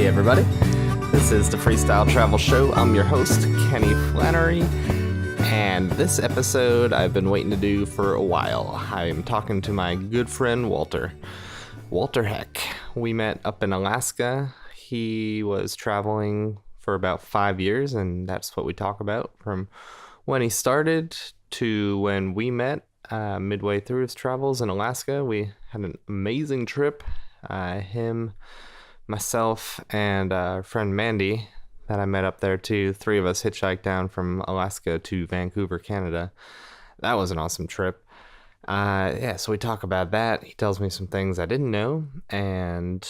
Hey everybody, this is the Freestyle Travel Show. I'm your host, Kenny Flannery, and this episode I've been waiting to do for a while. I'm talking to my good friend Walter. Walter Heck. We met up in Alaska. He was traveling for about 5 years, and that's what we talk about, from when he started to when we met midway through his travels in Alaska. We had an amazing trip. Him, myself, and our friend Mandy that I met up there too. 3 of us hitchhiked down from Alaska to Vancouver, Canada. That was an awesome trip. So we talk about that. He tells me some things I didn't know, and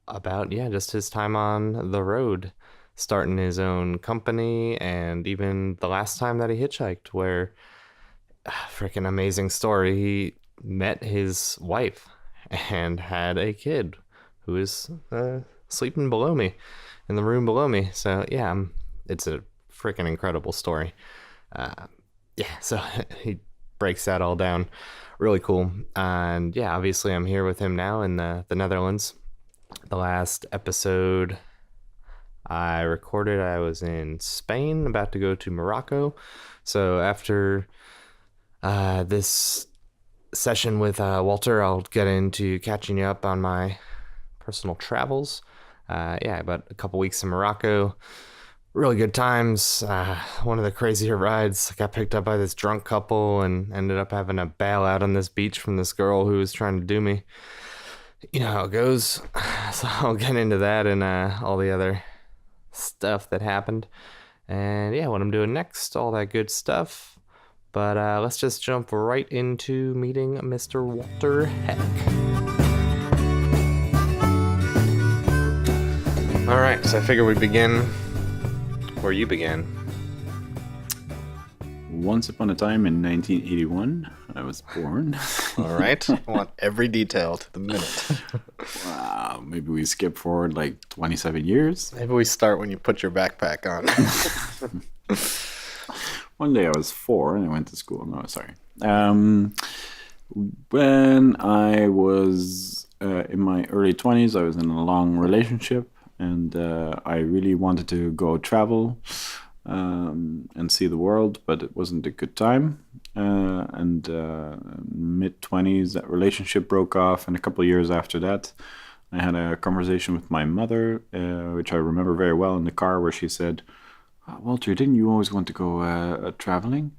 about, just his time on the road, starting his own company, and even the last time that he hitchhiked, where, freaking amazing story. He met his wife and had a kid who is sleeping below me, in the room below me. So it's a freaking incredible story. So he breaks that all down. Really cool. And obviously I'm here with him now in the Netherlands. The last episode I recorded, I was in Spain, about to go to Morocco. So after this session with Walter, I'll get into catching you up on my personal travels. About a couple weeks in Morocco. Really good times. One of the crazier rides. I got picked up by this drunk couple and ended up having to bail out on this beach from this girl who was trying to do me. You know how it goes. So I'll get into that and all the other stuff that happened. And what I'm doing next, all that good stuff. But let's just jump right into meeting Mr. Walter Heck. All right, so I figure we begin where you began. Once upon a time in 1981, I was born. All right, I want every detail to the minute. Wow, maybe we skip forward like 27 years. Maybe we start when you put your backpack on. One day I was 4 and I went to school. No, sorry. When I was in my early 20s, I was in a long relationship, and I really wanted to go travel and see the world, but it wasn't a good time. Mid-20s, that relationship broke off, and a couple of years after that, I had a conversation with my mother, which I remember very well, in the car, where she said, Walter, didn't you always want to go traveling?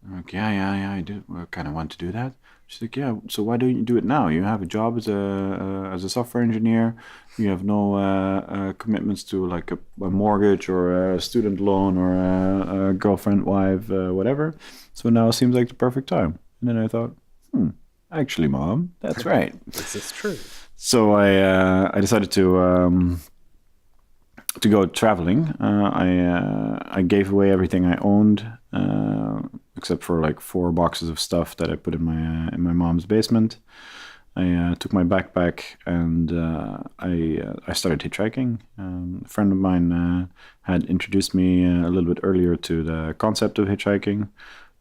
I'm like, yeah, I do. I kind of want to do that. She's like, yeah, so why don't you do it now? You have a job as a software engineer. You have no commitments to like a mortgage or a student loan or a girlfriend, wife, whatever. So now seems like the perfect time. And then I thought, actually, Mom, that's right. This is true. So I decided to go traveling. I gave away everything I owned, except for like 4 boxes of stuff that I put in my mom's basement. I took my backpack and I started hitchhiking. A friend of mine had introduced me a little bit earlier to the concept of hitchhiking,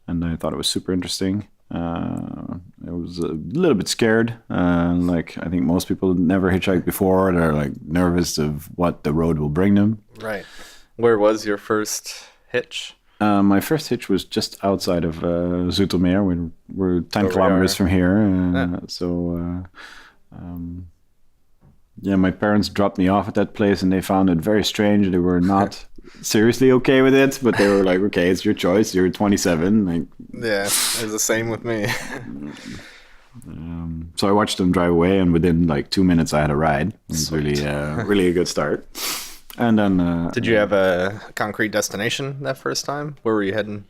and I thought it was super interesting. I was a little bit scared. Like I think most people never hitchhiked before. They're like nervous of what the road will bring them. Right. Where was your first hitch? My first hitch was just outside of Zoetermeer. We're 10 kilometers from here. My parents dropped me off at that place, and they found it very strange. They were not seriously okay with it, but they were like, okay, it's your choice. You're 27. Like, yeah, it was the same with me. So I watched them drive away, and within like 2 minutes I had a ride. It was really a good start. And then did you have a concrete destination that first time? Where were you heading?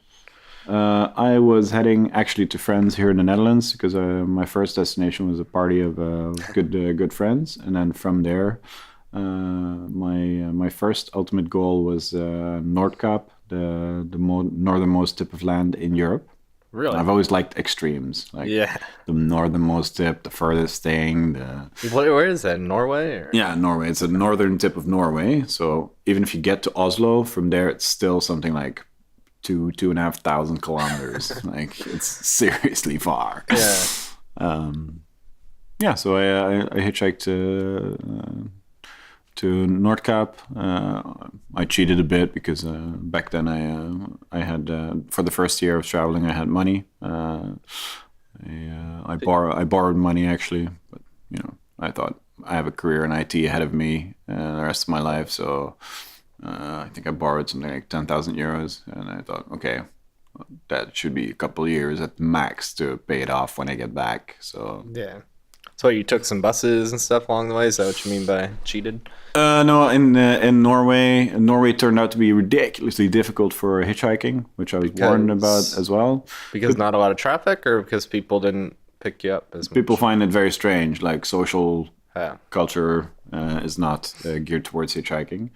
I was heading actually to friends here in the Netherlands, because my first destination was a party of good friends, and then from there my first ultimate goal was Noordkaap, the northernmost tip of land in Europe. Really? I've always liked extremes, like the northernmost tip, the furthest thing. Where is that? Norway? Or? Yeah, Norway. It's the northern tip of Norway. So even if you get to Oslo, from there it's still something like 2,500 kilometers. Like, it's seriously far. Yeah. So I hitchhiked to Noordkaap. I cheated a bit because back then I had for the first year of traveling I had money. I borrowed money actually, but I thought I have a career in IT ahead of me the rest of my life, so I think I borrowed something like 10,000 euros, and I thought, okay, that should be a couple of years at max to pay it off when I get back. So yeah. So you took some buses and stuff along the way? Is that what you mean by cheated? No, in Norway. Norway turned out to be ridiculously difficult for hitchhiking, which I was warned about as well. Because not a lot of traffic, or because people didn't pick you up as much? People find it very strange. Like social culture is not geared towards hitchhiking.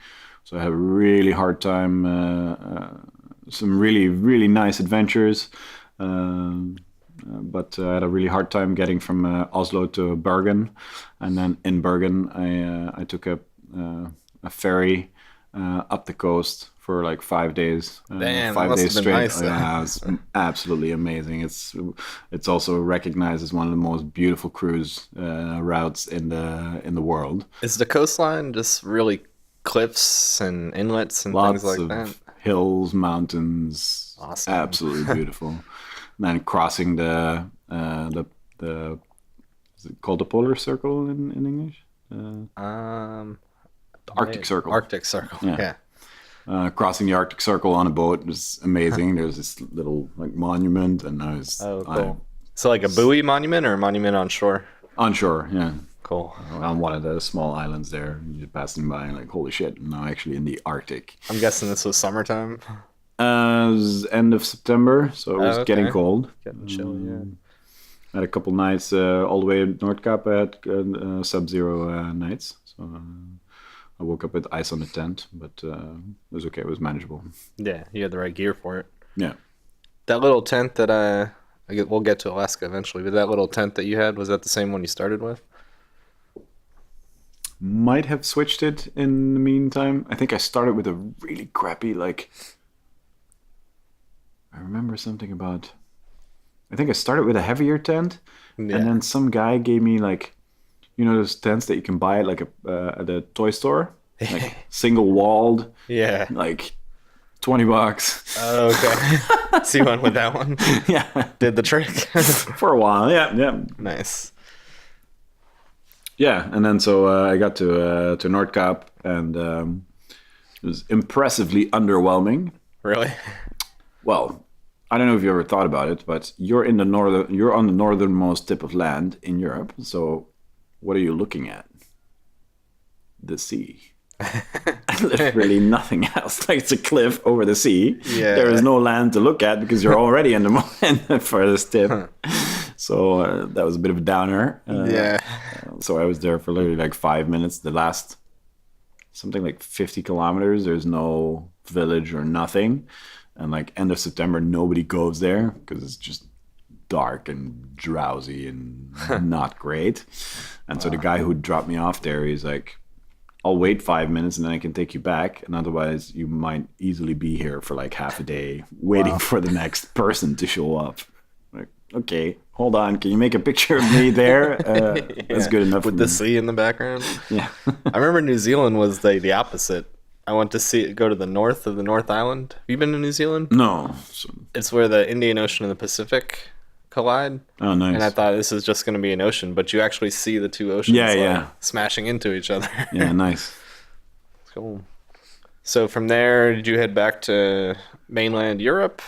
So I had a really hard time. Some really, really nice adventures. But I had a really hard time getting from Oslo to Bergen, and then in Bergen I took a ferry up the coast for like 5 days. Damn, 5 days straight. Nice. Yeah, it's absolutely amazing. It's also recognized as one of the most beautiful cruise routes in the world. Is the coastline just really cliffs and inlets and Lots things like of that? Hills, mountains. Awesome. Absolutely beautiful. And then crossing the is it called the polar circle in English? The Arctic Circle. Arctic Circle. Yeah. Crossing the Arctic Circle on a boat was amazing. There's this little like monument, and I was cool. So like a buoy monument or a monument on shore? On shore, yeah. Cool. On one of the small islands there, you're passing by and like, holy shit! I'm now actually in the Arctic. I'm guessing this was summertime. It was end of September, so it was getting cold. Getting chilly, yeah. I had a couple nights all the way at Noordkaap. I had sub-zero nights, so I woke up with ice on the tent, but it was okay. It was manageable. Yeah, you had the right gear for it. Yeah. That little tent that we'll get to Alaska eventually, but that little tent that you had, was that the same one you started with? Might have switched it in the meantime. I think I started with a really crappy, like... I remember something about... I think I started with a heavier tent, and then some guy gave me, like... You know those tents that you can buy at, like, at a toy store? Like, single-walled. Yeah. Like, $20. Oh, okay. So you went with that one? Yeah. Did the trick? For a while, yeah. Nice. Yeah, and then so I got to Noordkaap, and it was impressively underwhelming. Really? Well, I don't know if you ever thought about it, but you're on the northernmost tip of land in Europe. So, what are you looking at? The sea. There's really nothing else. Like, it's a cliff over the sea. Yeah. There is no land to look at because you're already in the furthest tip. So that was a bit of a downer. Yeah. So I was there for literally like 5 minutes. The last something like 50 kilometers, there's no village or nothing. And like end of September, nobody goes there because it's just dark and drowsy and not great. And so the guy who dropped me off there, he's like, I'll wait 5 minutes and then I can take you back. And otherwise you might easily be here for like half a day waiting for the next person to show up. Like, okay, hold on. Can you make a picture of me there? That's good enough. With the sea in the background. Yeah. I remember New Zealand was the opposite. I went to go to the north of the North Island. Have you been to New Zealand? No. It's where the Indian Ocean and the Pacific collide. Oh, nice. And I thought this is just going to be an ocean, but you actually see the two oceans smashing into each other. Yeah, nice. Cool. So from there, did you head back to mainland Europe?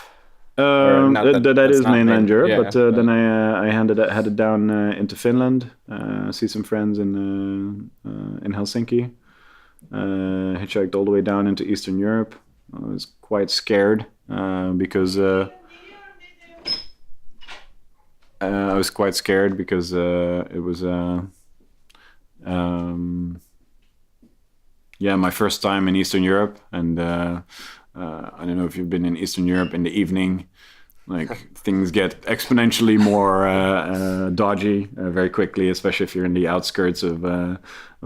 That is mainland Europe, yeah, but then I headed down into Finland, see some friends in Helsinki, hitchhiked all the way down into Eastern Europe. I was quite scared because it was my first time in Eastern Europe, and I don't know if you've been in Eastern Europe in the evening. Like things get exponentially more dodgy very quickly, especially if you're in the outskirts of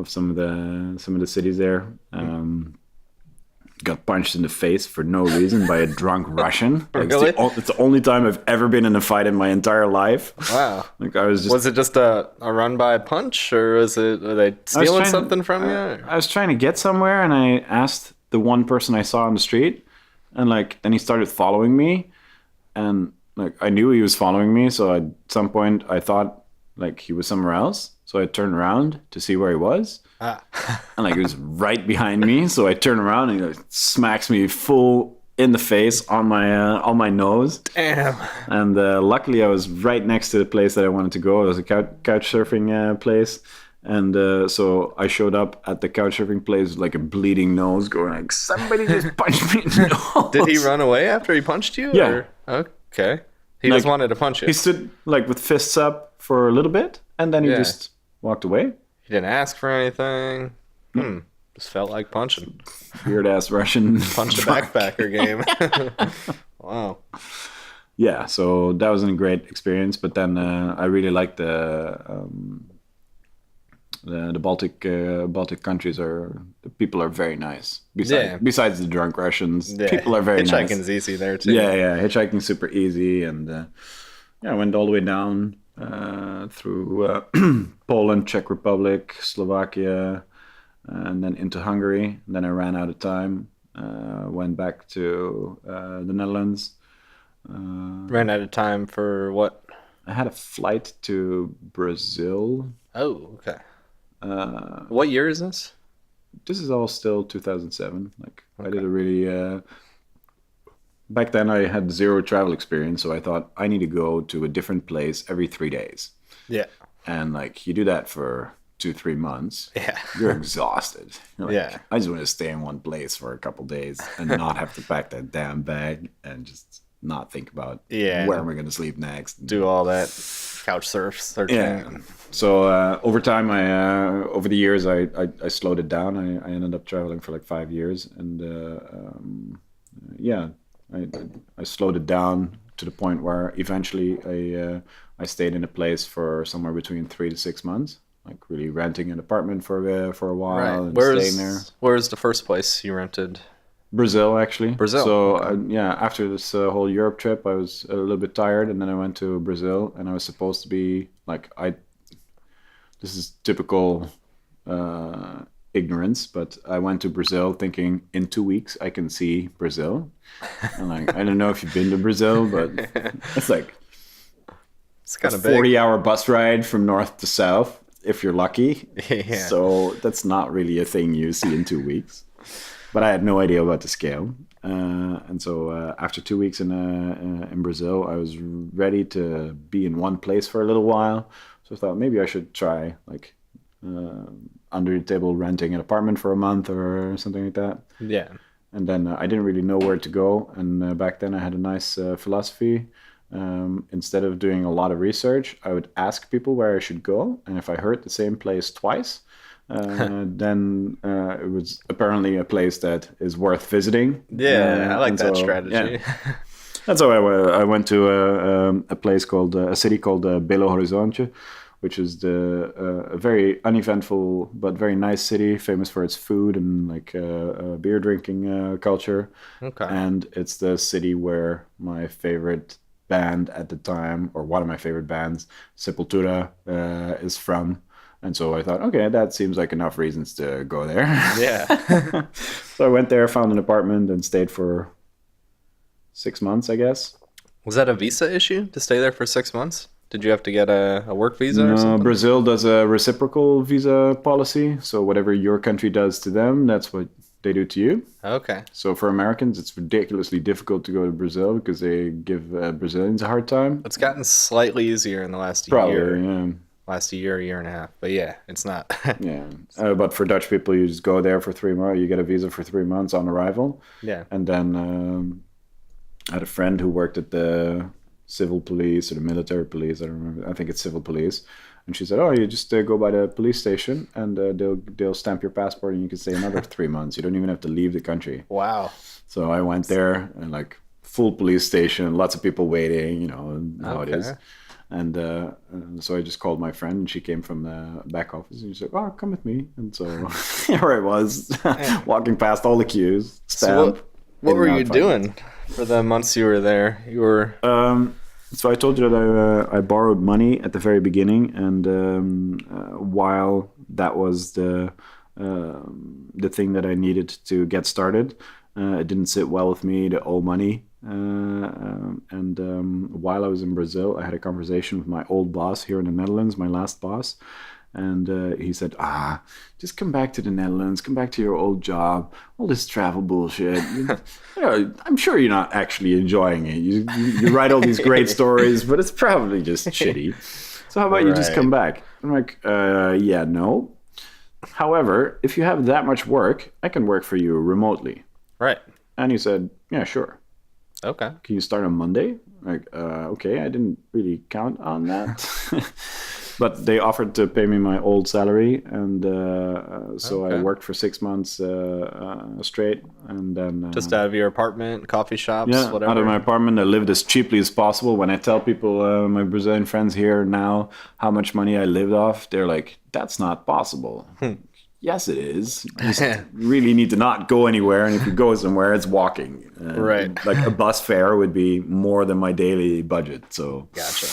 some of the cities there. got punched in the face for no reason by a drunk Russian. Like, Really? It's the only time I've ever been in a fight in my entire life. Wow. Like I was just. Was it just a run by punch, or were they stealing something from you? I was trying to get somewhere, and I asked the one person I saw on the street, and like then he started following me, and like I knew he was following me, so at some point I thought like he was somewhere else, so I turned around to see where he was. And like he was right behind me, so I turn around and he like, smacks me full in the face on my nose. Damn. And luckily I was right next to the place that I wanted to go. It was a couch surfing place, and so I showed up at the couch surfing place with like a bleeding nose, going like, somebody just punched me in the nose. Did he run away after he punched you? Yeah. Or? Okay. He Like, just wanted to punch you. He stood like with fists up for a little bit, and then he just walked away. He didn't ask for anything. Just felt like punching. Weird ass Russian Punch a backpacker game. Wow. Yeah, so that wasn't a great experience. But then I really liked the Baltic countries. The people are very nice. Besides the drunk Russians, people are very nice. Hitchhiking's easy there too. Yeah, hitchhiking's super easy, and I went all the way down through Poland, Czech Republic, Slovakia, and then into Hungary. And then I ran out of time. Went back to the Netherlands. Ran out of time for what? I had a flight to Brazil. Oh, okay. What year is this? This is all still 2007. Like I did a really. Back then, I had zero travel experience, so I thought I need to go to a different place every 3 days. Yeah. And like you do that for 2-3 months. Yeah. You're exhausted. You're like, Yeah. I just want to stay in one place for a couple days and not have to pack that damn bag and just not think about where am I going to sleep next. Do all that couch searching. Yeah. So over time, over the years, I slowed it down. I ended up traveling for like 5 years, and I slowed it down to the point where eventually I stayed in a place for somewhere between 3 to 6 months, like really renting an apartment for a while and staying there. Where's the first place you rented? Brazil, actually. Brazil. So after this whole Europe trip, I was a little bit tired, and then I went to Brazil, and I was supposed to be like This is typical. Ignorance, but I went to Brazil thinking in 2 weeks I can see Brazil. And like I don't know if you've been to Brazil, but it's like It's kind a of big. 40-hour bus ride from north to south if you're lucky. Yeah. So that's not really a thing you see in 2 weeks. But I had no idea about the scale, and so after 2 weeks in Brazil, I was ready to be in one place for a little while. So I thought maybe I should try like. Under the table renting an apartment for a month or something like that. Yeah. And then I didn't really know where to go. And back then I had a nice philosophy. Instead of doing a lot of research, I would ask people where I should go. And if I heard the same place twice, then it was apparently a place that is worth visiting. Yeah, I like that strategy. Yeah. And so I went to a city called Belo Horizonte, which is a very uneventful but very nice city, famous for its food and like beer drinking culture. Okay. And it's the city where my favorite band at the time, or one of my favorite bands, Sepultura, is from. And so I thought, okay, that seems like enough reasons to go there. Yeah. So I went there, found an apartment, and stayed for 6 months, I guess. Was that a visa issue to stay there for 6 months? Did you have to get a work visa or No, something? Brazil does a reciprocal visa policy. So whatever your country does to them, that's what they do to you. Okay. So for Americans, it's ridiculously difficult to go to Brazil because they give Brazilians a hard time. It's gotten slightly easier in the last Probably, year. yeah. Last year and a half. But yeah, it's not. Yeah. But for Dutch people, you just go there for 3 months. You get a visa for 3 months on arrival. Yeah. And then I had a friend who worked at the civil police or the military police. I don't remember. I think it's civil police. And she said, "Oh, you just go by the police station, and they'll stamp your passport, and you can stay another 3 months. You don't even have to leave the country." Wow. So I went there, and like full police station, lots of people waiting. You know how it is. And so I just called my friend, and she came from the back office, and she said, "Oh, come with me." And so here I was, walking past all the queues. Stamp. So what were you doing for the months you were there? You were So I told you that I borrowed money at the very beginning, and while that was the thing that I needed to get started, it didn't sit well with me to owe money. And while I was in Brazil, I had a conversation with my old boss here in the Netherlands, my last boss. And he said, just come back to the Netherlands, come back to your old job, all this travel bullshit. I'm sure you're not actually enjoying it. You write all these great stories, but it's probably just shitty. So how about you just come back? I'm like, yeah, no. However, if you have that much work, I can work for you remotely. right. And he said, yeah, sure. Okay. Can you start on Monday? Like, okay, I didn't really count on that. But they offered to pay me my old salary, and so I worked for 6 months straight, and then Just out of your apartment, coffee shops, whatever. out of my apartment. I lived as cheaply as possible. When I tell people, my Brazilian friends here now, how much money I lived off, they're like, "That's not possible." Yes, it is. You just really need to not go anywhere, and if you go somewhere, it's walking. Right. Like a bus fare would be more than my daily budget. So Gotcha.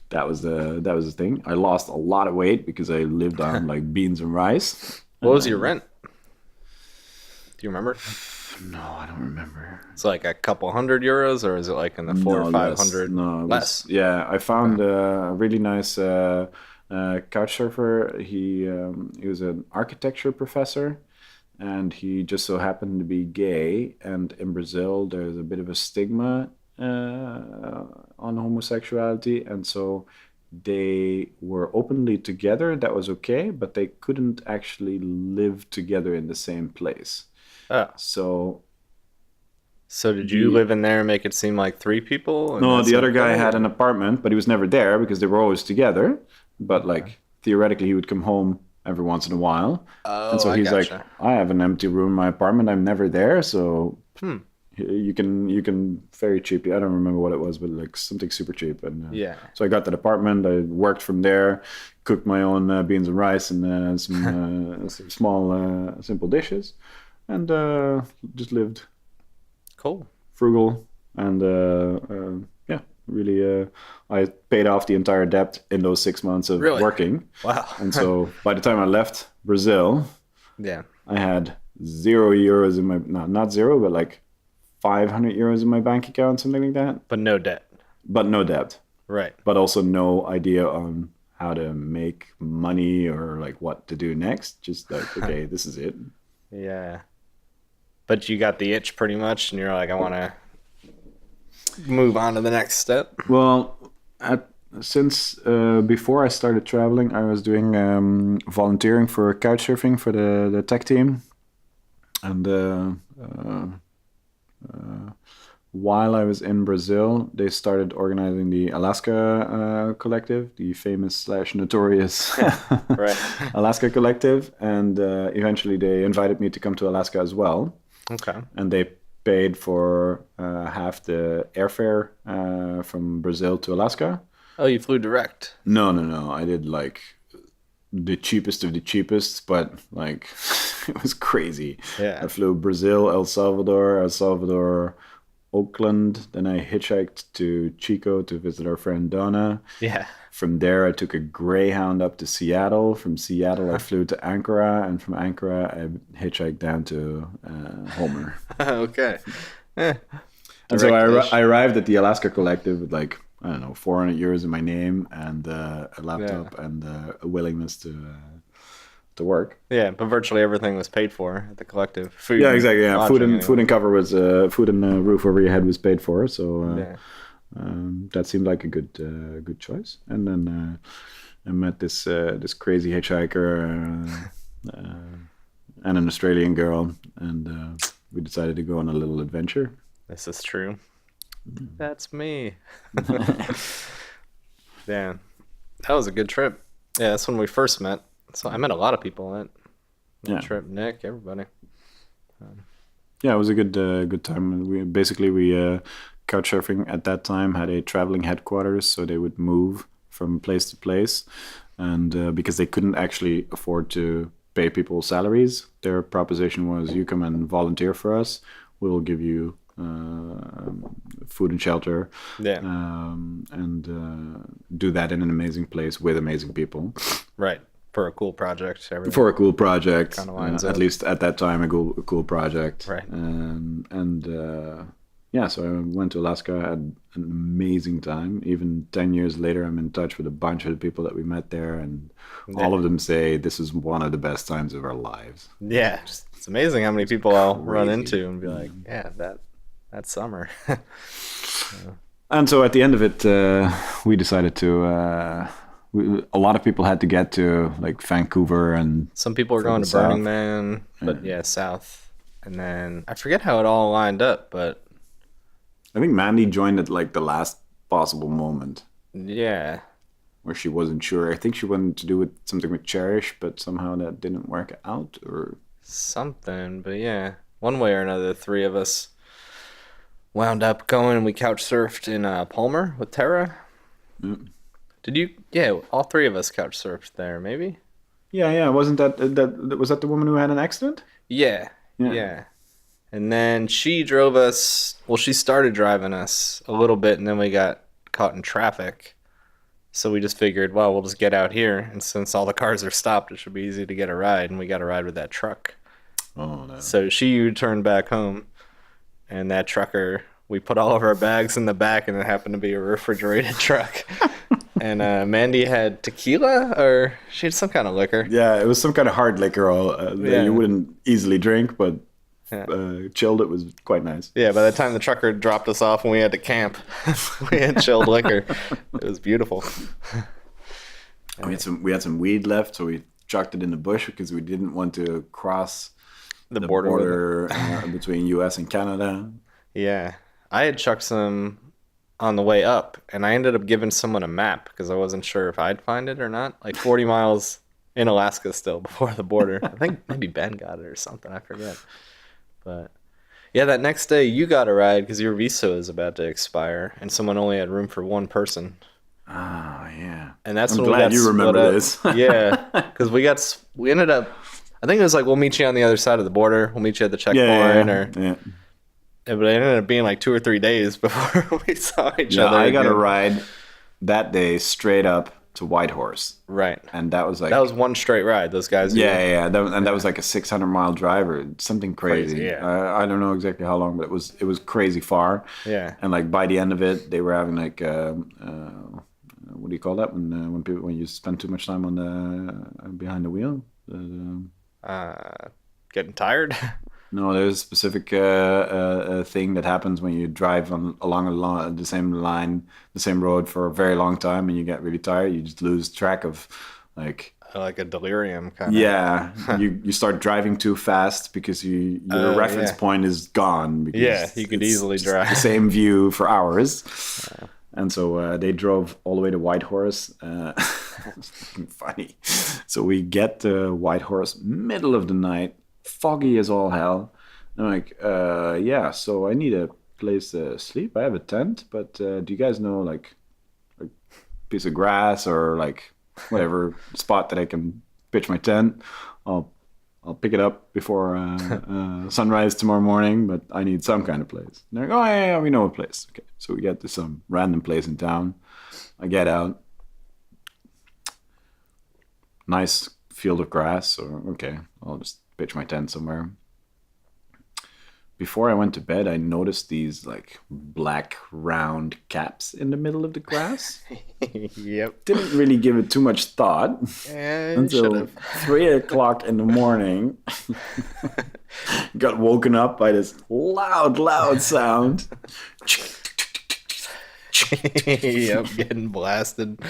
that was the thing. I lost a lot of weight because I lived on like beans and rice. What was your rent? Do you remember? No, I don't remember. It's like a couple €100, or is it like in the 400 or 500? No, less. Yeah, I found a really nice couch surfer. He was an architecture professor, and he just so happened to be gay. And in Brazil, there's a bit of a stigma on homosexuality, and so they were openly together. That was okay, but they couldn't actually live together in the same place. Oh. So did you live in there and make it seem like 3 people? And No, that's the other guy okay? had an apartment, but he was never there because they were always together. But like theoretically, he would come home every once in a while. Oh, And so he's like, gotcha. I have an empty room in my apartment. I'm never there, so you can very cheaply. I don't remember what it was, but like something super cheap. And Yeah. so I got that apartment. I worked from there, cooked my own beans and rice and some small simple dishes, and just lived Cool. frugal and yeah, really. I paid off the entire debt in those 6 months of Really? working. Wow. And so by the time I left Brazil, Yeah. I had €0 in my, not zero, but like €500 in my bank account, something like that. But no debt. But no debt, Right. but also no idea on how to make money or like what to do next. Just like, okay, this is it. Yeah. But you got the itch pretty much, and you're like, I want to move on to the next step. Well, since before I started traveling, I was doing volunteering for couchsurfing for the tech team, and while I was in Brazil, they started organizing the Alaska Collective, the famous / notorious Right. Alaska Collective, and eventually they invited me to come to Alaska as well. Okay. And they paid for half the airfare from Brazil to Alaska. Oh, you flew direct. No. I did like the cheapest of the cheapest, but like it was crazy. Yeah. I flew Brazil, El Salvador, Oakland. Then I hitchhiked to Chico to visit our friend Donna. Yeah. From there, I took a Greyhound up to Seattle. From Seattle, I flew to Ankara, and from Ankara, I hitchhiked down to Homer. Okay. And so Direct-ish. I arrived at the Alaska Collective with like, I don't know, €400 in my name and a laptop and a willingness to work. Yeah, but virtually everything was paid for at the collective. Food. Yeah, exactly. Yeah, lodging, anyway. food and cover was food and roof over your head was paid for. So Yeah. that seemed like a good choice. And then I met this crazy hitchhiker and an Australian girl, and we decided to go on a little adventure. This is true. That's me. Yeah. That was a good trip. Yeah, that's when we first met. So I met a lot of people on that trip. Nick, everybody. Yeah, it was a good time. We Couchsurfing at that time had a traveling headquarters, so they would move from place to place. And because they couldn't actually afford to pay people salaries, their proposition was, you come and volunteer for us. We'll give you food and shelter, and do that in an amazing place with amazing people. Right. For a cool project. For a cool project. Kind of lines up. At least at that time, a cool project. Right. So I went to Alaska, had an amazing time. Even 10 years later, I'm in touch with a bunch of the people that we met there, and all of them say this is one of the best times of our lives. Yeah. It's amazing how many people I'll run into and be like, yeah, that summer. And so at the end of it, we decided to... a lot of people had to get to like Vancouver, and some people were going to Burning Man, but south. And then I forget how it all lined up, but I think Mandy joined at like the last possible moment. Yeah. Where she wasn't sure. I think she wanted to do something with Cherish, but somehow that didn't work out or something. But yeah, one way or another, the three of us wound up going, and we couch surfed in Palmer with Tara. Mm. Did you? Yeah, all three of us couch surfed there, maybe? Yeah. Wasn't was that the woman who had an accident? Yeah. And then she drove us, she started driving us a little bit, and then we got caught in traffic. So we just figured, well, we'll just get out here, and since all the cars are stopped, it should be easy to get a ride, and we got a ride with that truck. Oh, no. So she U-turned back home, and that trucker, we put all of our bags in the back, and it happened to be a refrigerated truck. And Mandy had tequila, or she had some kind of liquor. Yeah, it was some kind of hard liquor that you wouldn't easily drink, but chilled, it was quite nice. Yeah, by the time the trucker dropped us off and we had to camp, we had chilled liquor. It was beautiful. We had some weed left, so we chucked it in the bush because we didn't want to cross the border between U.S. and Canada. Yeah, I had chucked some on the way up, and I ended up giving someone a map because I wasn't sure if I'd find it or not. Like 40 miles in Alaska still before the border. I think maybe Ben got it or something. I forget. But yeah, that next day you got a ride because your visa was about to expire, and someone only had room for one person. Oh, yeah. And that's I'm when glad we got you remember this. Yeah, because we ended up, I think it was like, we'll meet you on the other side of the border. We'll meet you at the checkpoint. But it ended up being like 2 or 3 days before we saw each other. I got a ride that day straight up to Whitehorse. Right. And that was like... That was one straight ride, those guys. That was like a 600-mile drive or something crazy. Yeah. I don't know exactly how long, but it was crazy far. Yeah. And like by the end of it, they were having like... what do you call that when you spend too much time on the behind the wheel? Getting tired? No, there's a specific thing that happens when you drive along the same line, the same road for a very long time, and you get really tired. You just lose track of, like a delirium kind of. Yeah, you start driving too fast because your reference point is gone. Because you could easily drive the same view for hours. And so they drove all the way to Whitehorse. It's funny. So we get to Whitehorse, middle of the night. Foggy as all hell. And I'm like, so I need a place to sleep. I have a tent, but do you guys know like a piece of grass or like whatever spot that I can pitch my tent? I'll pick it up before sunrise tomorrow morning, but I need some kind of place. And they're like, oh yeah, we know a place. Okay, so we get to some random place in town. I get out. Nice field of grass. So okay, I'll just pitch my tent somewhere. Before I went to bed, I noticed these like black round caps in the middle of the grass. Yep. Didn't really give it too much thought until 3 o'clock in the morning. Got woken up by this loud sound. Yep, getting blasted.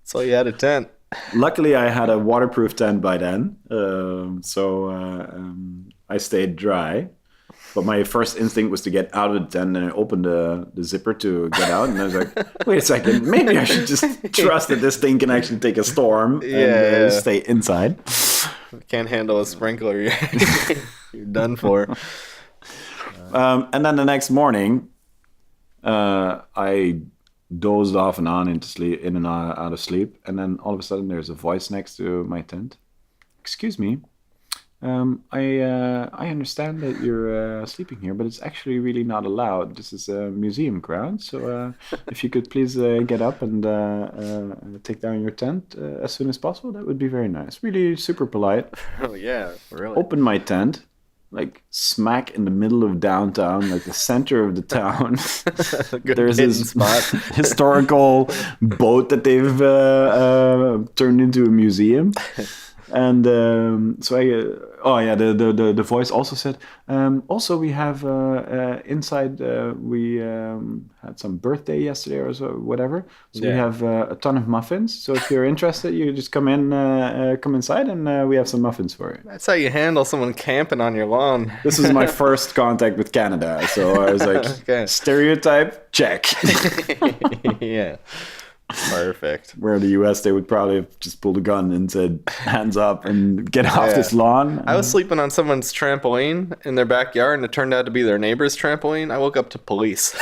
So you had a tent. Luckily, I had a waterproof tent by then, so I stayed dry. But my first instinct was to get out of the tent, and I opened the zipper to get out, and I was like, wait a second, maybe I should just trust that this thing can actually take a storm and stay inside. Can't handle a sprinkler. You're done for. And then the next morning, I dozed off and on into sleep, in and out of sleep, and then all of a sudden there's a voice next to my tent. Excuse me. I understand that you're sleeping here, but it's actually really not allowed. This is a museum ground, so if you could please get up and take down your tent as soon as possible, that would be very nice. Really super polite. Oh yeah, really. Open my tent, like smack in the middle of downtown, like the center of the town. There's this spot. historical boat that they've turned into a museum. And so the voice also said, also we have inside, we had some birthday yesterday or so, whatever. So we have a ton of muffins. So if you're interested, you just come inside, and we have some muffins for you. That's how you handle someone camping on your lawn. This was my first contact with Canada. So I was like, Okay. Stereotype, check. Yeah. Perfect. Where in the US, they would probably have just pulled a gun and said, hands up and get off this lawn. I was sleeping on someone's trampoline in their backyard, and it turned out to be their neighbor's trampoline. I woke up to police.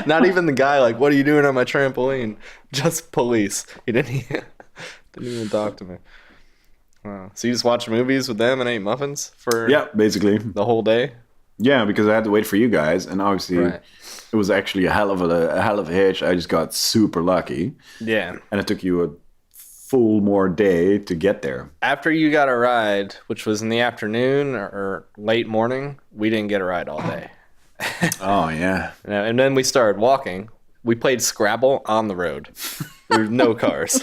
Not even the guy, like, what are you doing on my trampoline? Just police. He didn't even talk to me. Wow. So you just watched movies with them and ate muffins for basically the whole day? Yeah, because I had to wait for you guys, and obviously it was actually a hell of a hitch. I just got super lucky. Yeah. And it took you a full more day to get there. After you got a ride, which was in the afternoon or late morning, we didn't get a ride all day. Oh, yeah. And then we started walking. We played Scrabble on the road. There were no cars.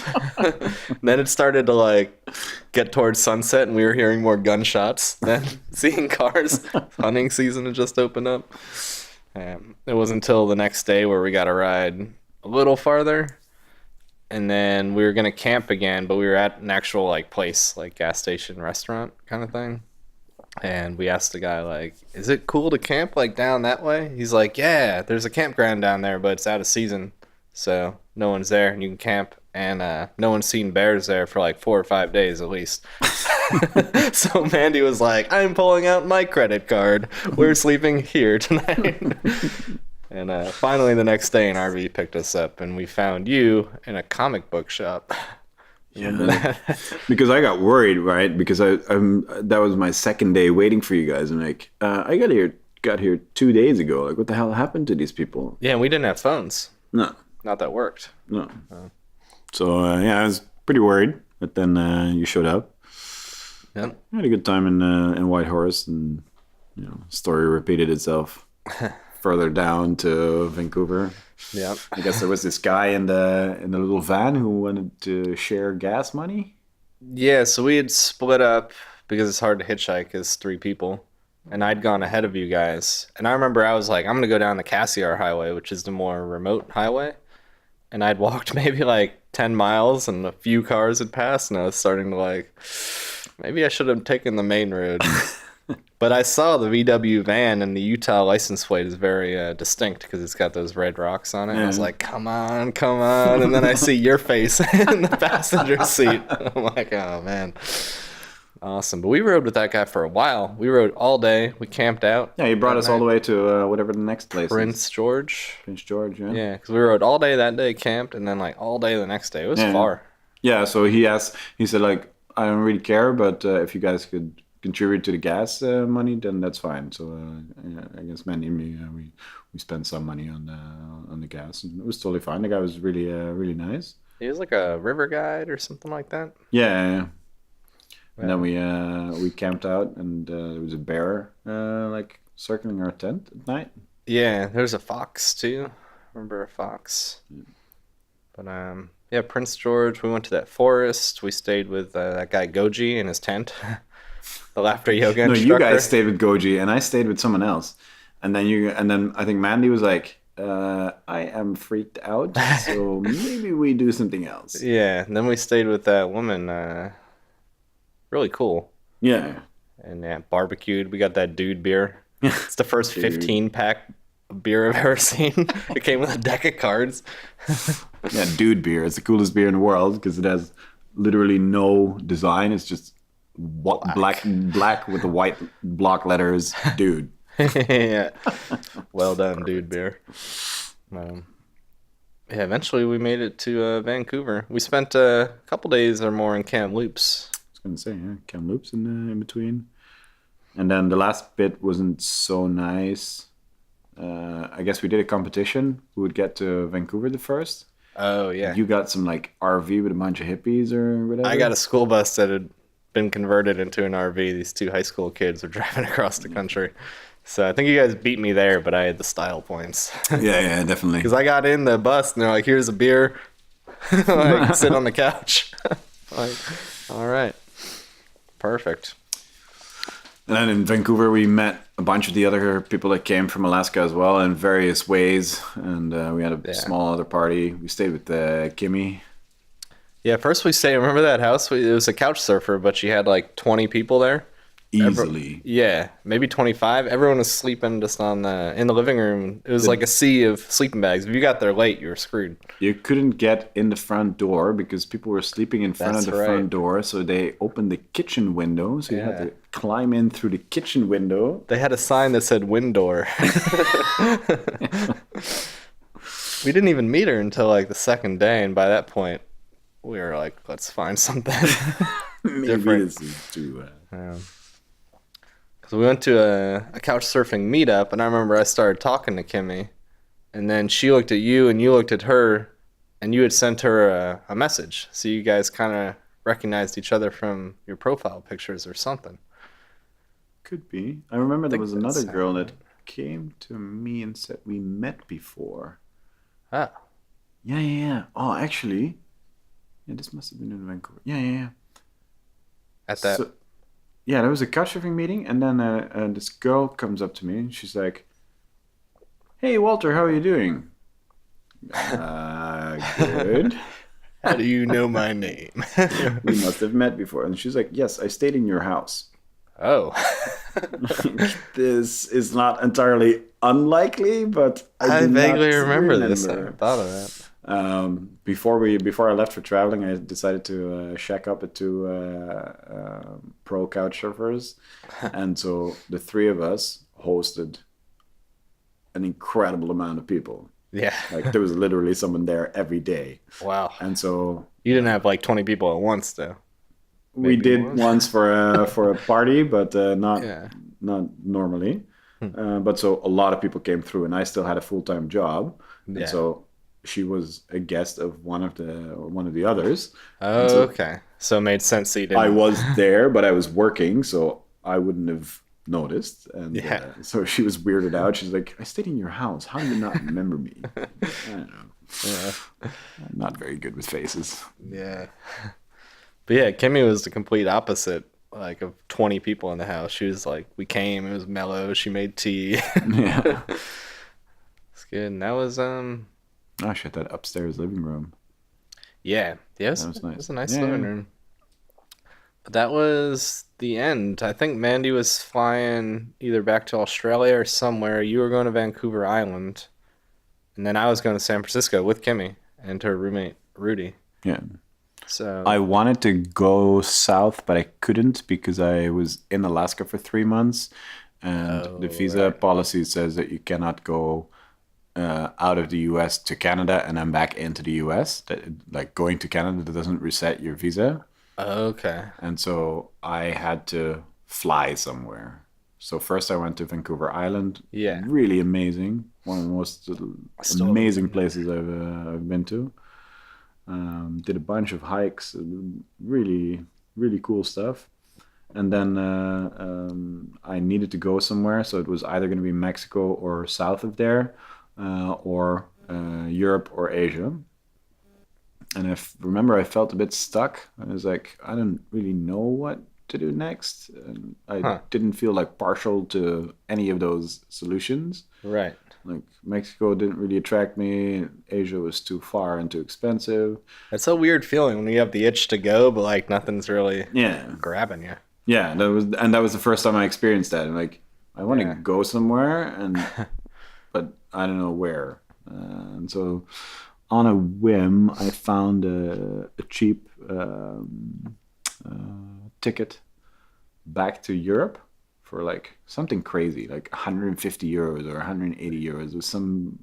Then it started to like get towards sunset, and we were hearing more gunshots than seeing cars. Hunting season had just opened up. It wasn't until the next day where we got a ride a little farther, and then we were gonna camp again, but we were at an actual like place, like gas station, restaurant kind of thing. And we asked the guy, like, is it cool to camp like down that way? He's like, yeah, there's a campground down there, but it's out of season, so no one's there and you can camp. And no one's seen bears there for like 4 or 5 days at least. So Mandy was like, I'm pulling out my credit card. We're sleeping here tonight. And finally the next day an RV picked us up, and we found you in a comic book shop. Yeah, because I got worried, right? Because that was my second day waiting for you guys. I'm like, I got here 2 days ago. Like, what the hell happened to these people? Yeah, and we didn't have phones. No. Not that worked. No. So, I was pretty worried. But then you showed up. Yeah. I had a good time in Whitehorse, and story repeated itself further down to Vancouver. Yeah. I guess there was this guy in the little van who wanted to share gas money. Yeah, so we had split up because it's hard to hitchhike as 3 people. And I'd gone ahead of you guys. And I remember I was like, I'm going to go down the Cassiar Highway, which is the more remote highway. And I'd walked maybe like 10 miles, and a few cars had passed, and I was starting to like, maybe I should have taken the main road. But I saw the VW van, and the Utah license plate is very distinct because it's got those red rocks on it. And I was like, come on. And then I see your face in the passenger seat. I'm like, oh, man. Awesome. But we rode with that guy for a while. We rode all day. We camped out. Yeah, he brought us all the way to whatever the next place is. Prince George, yeah. Yeah, because we rode all day that day, camped, and then like all day the next day. It was far. Yeah, so he said, like, I don't really care, but if you guys could contribute to the gas money, then that's fine. So I guess Mandy and me, we spent some money on the gas, and it was totally fine. The guy was really nice. He was like a river guide or something like that. Yeah. And then we camped out, and there was a bear like circling our tent at night. Yeah, there's a fox too. Remember a fox? Yeah. But Prince George. We went to that forest. We stayed with that guy Goji in his tent. The laughter yoga instructor. No, you guys stayed with Goji, and I stayed with someone else. And then I think Mandy was like, I am freaked out, so maybe we do something else. Yeah, and then we stayed with that woman. Really cool. Yeah. And barbecued. We got that dude beer. It's the first 15-pack beer I've ever seen. It came with a deck of cards. Yeah, dude beer. It's the coolest beer in the world because it has literally no design. It's just black with the white block letters, dude. Yeah. Well done, dude beer. Um, yeah, eventually we made it to Vancouver. We spent a couple days or more in Kamloops. I was gonna say, yeah, Kamloops in between, and then the last bit wasn't so nice. I guess we did a competition. Who would get to Vancouver the first? Oh, yeah. You got some like RV with a bunch of hippies or whatever. I got a school bus that had been converted into an RV. These two high school kids were driving across the country. So I think you guys beat me there, but I had the style points. Yeah, definitely. Because I got in the bus and they're like, here's a beer. Like, sit on the couch. Like, all right. Perfect. And then in Vancouver, we met a bunch of the other people that came from Alaska as well in various ways. And we had a small other party. We stayed with Kimmy. Yeah, first we stayed. Remember that house? It was a couch surfer, but she had like 20 people there. Easily. Yeah, maybe 25. Everyone was sleeping just in the living room. It was like a sea of sleeping bags. If you got there late, you were screwed. You couldn't get in the front door because people were sleeping in front of the front door. So they opened the kitchen window. So you had to climb in through the kitchen window. They had a sign that said "Winddoor." We didn't even meet her until like the second day, and by that point, we were like, "Let's find something different." This is too. Because we went to a couch surfing meetup, and I remember I started talking to Kimmy, and then she looked at you, and you looked at her, and you had sent her a message. So you guys kind of recognized each other from your profile pictures or something. Could be. I remember there was another girl that came to me and said we met before. Ah. Yeah. Oh, actually, yeah, this must have been in Vancouver. Yeah. At that. So, yeah, there was a couchsurfing meeting, and then this girl comes up to me, and she's like, "Hey, Walter, how are you doing?" Good. How do you know my name? We must have met before. And she's like, "Yes, I stayed in your house." Oh. This is not entirely unlikely, but I vaguely remember this. I never thought of that. Before I left for traveling, I decided to shack up at two pro couch surfers, and so the three of us hosted an incredible amount of people. Yeah, like there was literally someone there every day. Wow! And so you didn't have like 20 people at once, though. We did once for a party, but not normally. But so a lot of people came through, and I still had a full-time job, and so she was a guest of one of the others. Oh, so okay. So it made sense that you didn't. I was there, but I was working, so I wouldn't have noticed. And so she was weirded out. She's like, "I stayed in your house. How do you not remember me?" I don't know. Yeah. I'm not very good with faces. Yeah. But yeah, Kimmy was the complete opposite. Like of 20 people in the house, she was like, we came. It was mellow. She made tea. Yeah. It's good. And that was Oh shit! That upstairs living room. Yeah, that was nice. It was a nice living room. But that was the end. I think Mandy was flying either back to Australia or somewhere. You were going to Vancouver Island, and then I was going to San Francisco with Kimmy and her roommate Rudy. Yeah. So I wanted to go south, but I couldn't because I was in Alaska for 3 months, and the visa policy says that you cannot go out of the U.S. to Canada and then back into the U.S. Like going to Canada, that doesn't reset your visa. Okay. And so I had to fly somewhere. So first I went to Vancouver Island. Yeah. Really amazing. One of the most amazing places I've been to. Did a bunch of hikes. Really, really cool stuff. And then I needed to go somewhere. So it was either going to be Mexico or south of there. Or Europe or Asia. And I remember I felt a bit stuck. I was like, I don't really know what to do next. And I didn't feel like partial to any of those solutions. Right. Like Mexico didn't really attract me. Asia was too far and too expensive. It's a weird feeling when you have the itch to go, but like nothing's really grabbing you. Yeah, that was the first time I experienced that. I'm like, I want to go somewhere, but I don't know where. And so on a whim, I found a cheap ticket back to Europe for like something crazy, like 150 euros or 180 euros. It was some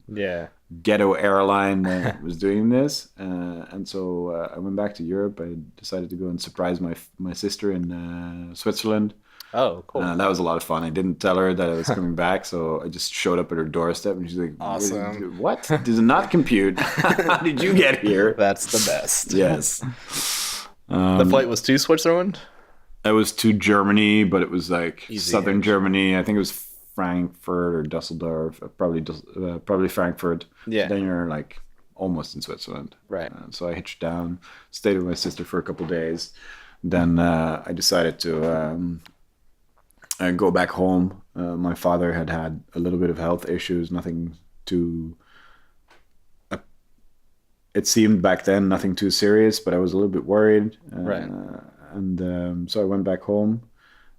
ghetto airline that was doing this. And so I went back to Europe. I decided to go and surprise my sister in Switzerland. Oh, cool. That was a lot of fun. I didn't tell her that I was coming back, so I just showed up at her doorstep, and she's like, awesome. What? Does not compute. How did you get here? That's the best. Yes. The flight was to Switzerland? It was to Germany, but it was like southern Germany. I think it was Frankfurt or Dusseldorf, probably Frankfurt. Yeah. Then you're like almost in Switzerland. Right. So I hitched down, stayed with my sister for a couple of days. Then I decided to go back home. My father had a little bit of health issues, nothing too... it seemed back then nothing too serious, but I was a little bit worried. Right. And so I went back home.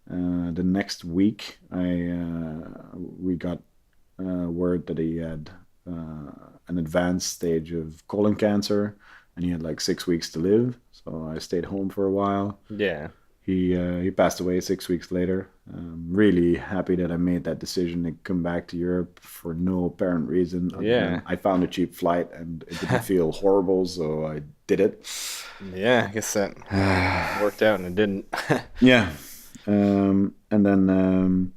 The next week, we got word that he had an advanced stage of colon cancer, and he had like 6 weeks to live. So I stayed home for a while. Yeah. He passed away 6 weeks later. Really happy that I made that decision to come back to Europe for no apparent reason. Yeah. I found a cheap flight and it didn't feel horrible, so I did it. Yeah, I guess that worked out and it didn't. Yeah. And then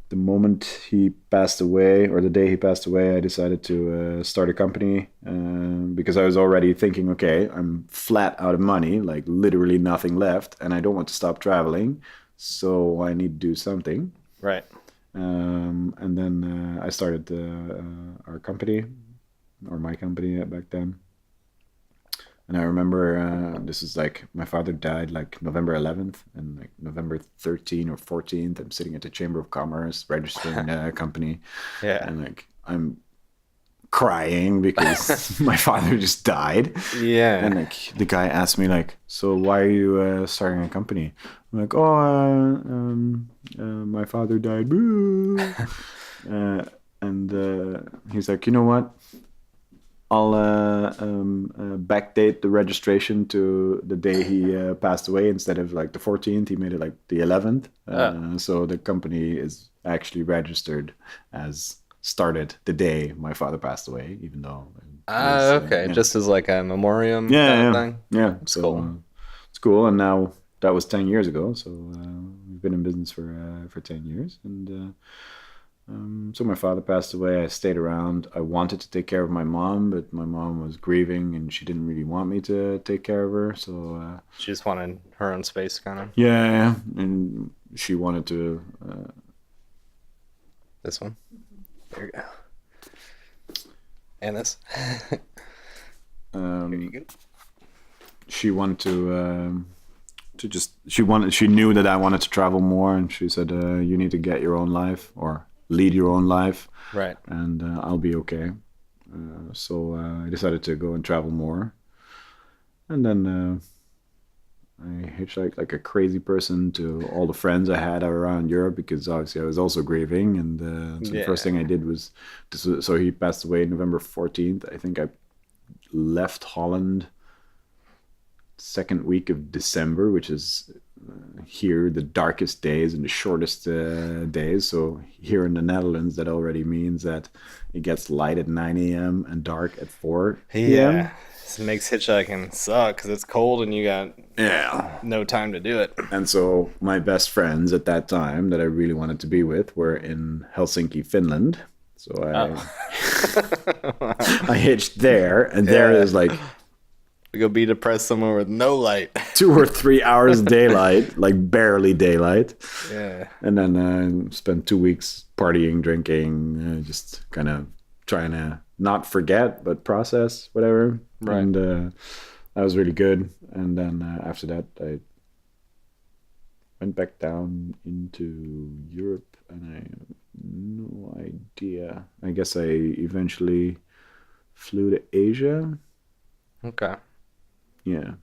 the moment he passed away, or the day he passed away, I decided to start a company because I was already thinking, okay, I'm flat out of money, like literally nothing left, and I don't want to stop traveling, so I need to do something. Right. And then I started our company, or my company back then. And I remember this is like my father died like November 11th, and like November 13th or 14th, I'm sitting at the Chamber of Commerce registering a company. Yeah. And like I'm crying because my father just died. Yeah. And like the guy asked me like, so why are you starting a company? I'm like, my father died. Boo. And he's like, you know what? I'll backdate the registration to the day he passed away. Instead of like the 14th, he made it like the 11th. So the company is actually registered as started the day my father passed away, even though... okay. Just as like a memoriam kind of thing? Yeah. It's so cool. It's cool. And now that was 10 years ago. So we've been in business for 10 years. And... so my father passed away. I stayed around. I wanted to take care of my mom, but my mom was grieving and she didn't really want me to take care of her. So she just wanted her own space, kind of. Yeah, and she wanted to. This one. There you go. And this. Here you go. She wanted to just. She knew that I wanted to travel more, and she said, "You need to get your own life or." Lead your own life, right? And I'll be okay. So I decided to go and travel more, and then I hitchhiked like a crazy person to all the friends I had around Europe because obviously I was also grieving. And so the first thing I did was, so he passed away November 14th. I think I left Holland second week of December, which is here the darkest days and the shortest days. So here in the Netherlands, that already means that it gets light at 9 a.m. and dark at 4 p.m. Yeah, it makes hitchhiking suck because it's cold and you got no time to do it. And so my best friends at that time that I really wanted to be with were in Helsinki, Finland. So I hitched there, and there is like go be depressed somewhere with no light. 2 or 3 hours daylight, like barely daylight. Yeah. And then spent 2 weeks partying, drinking, just kind of trying to not forget, but process whatever. Right. And that was really good. And then after that, I went back down into Europe, and I have no idea. I guess I eventually flew to Asia. Okay. Yeah,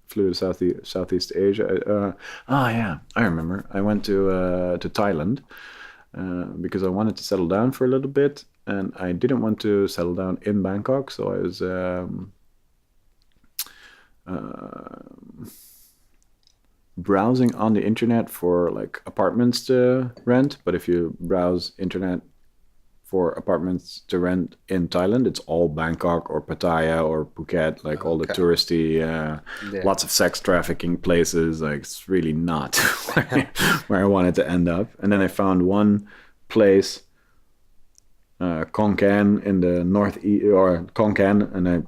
flew to Southeast Asia. Yeah, I remember. I went to Thailand because I wanted to settle down for a little bit, and I didn't want to settle down in Bangkok. So I was browsing on the internet for like apartments to rent, but if you browse internet for apartments to rent in Thailand, it's all Bangkok or Pattaya or Phuket, like all the touristy, lots of sex trafficking places. Like it's really not where I wanted to end up. And then I found one place, Khon Kaen in the northeast, or Khon Kaen, and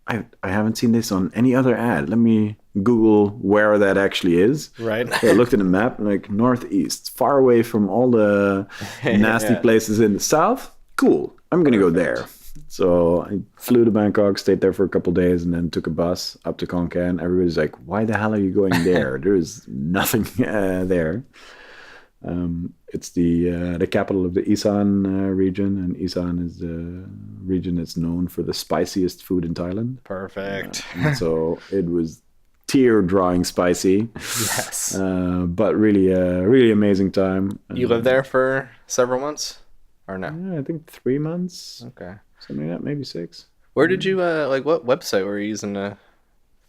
I haven't seen this on any other ad. Let me Google where that actually is. Right. So I looked at the map, like northeast, far away from all the nasty places in the south. Cool. I'm going to go there. So I flew to Bangkok, stayed there for a couple of days, and then took a bus up to Khon Kaen. Everybody's like, why the hell are you going there? There's nothing there. It's the capital of the Isan region, and Isan is the region that's known for the spiciest food in Thailand. Perfect. And so it was tear-drawing spicy. Yes. But really amazing time. You lived there for several months, or no? Yeah, I think 3 months. Okay. Something like that, maybe 6. Where did you like? What website were you using to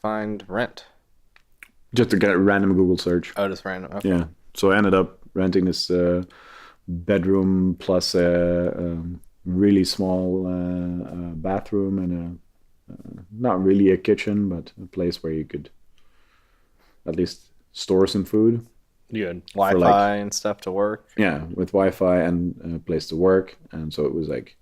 find rent? Just to get a random Google search. Oh, just random. Okay. Yeah. So I ended up renting this bedroom plus a really small bathroom and not really a kitchen, but a place where you could at least store some food. You had Wi-Fi and stuff to work. Yeah, with Wi-Fi and a place to work, and so it was like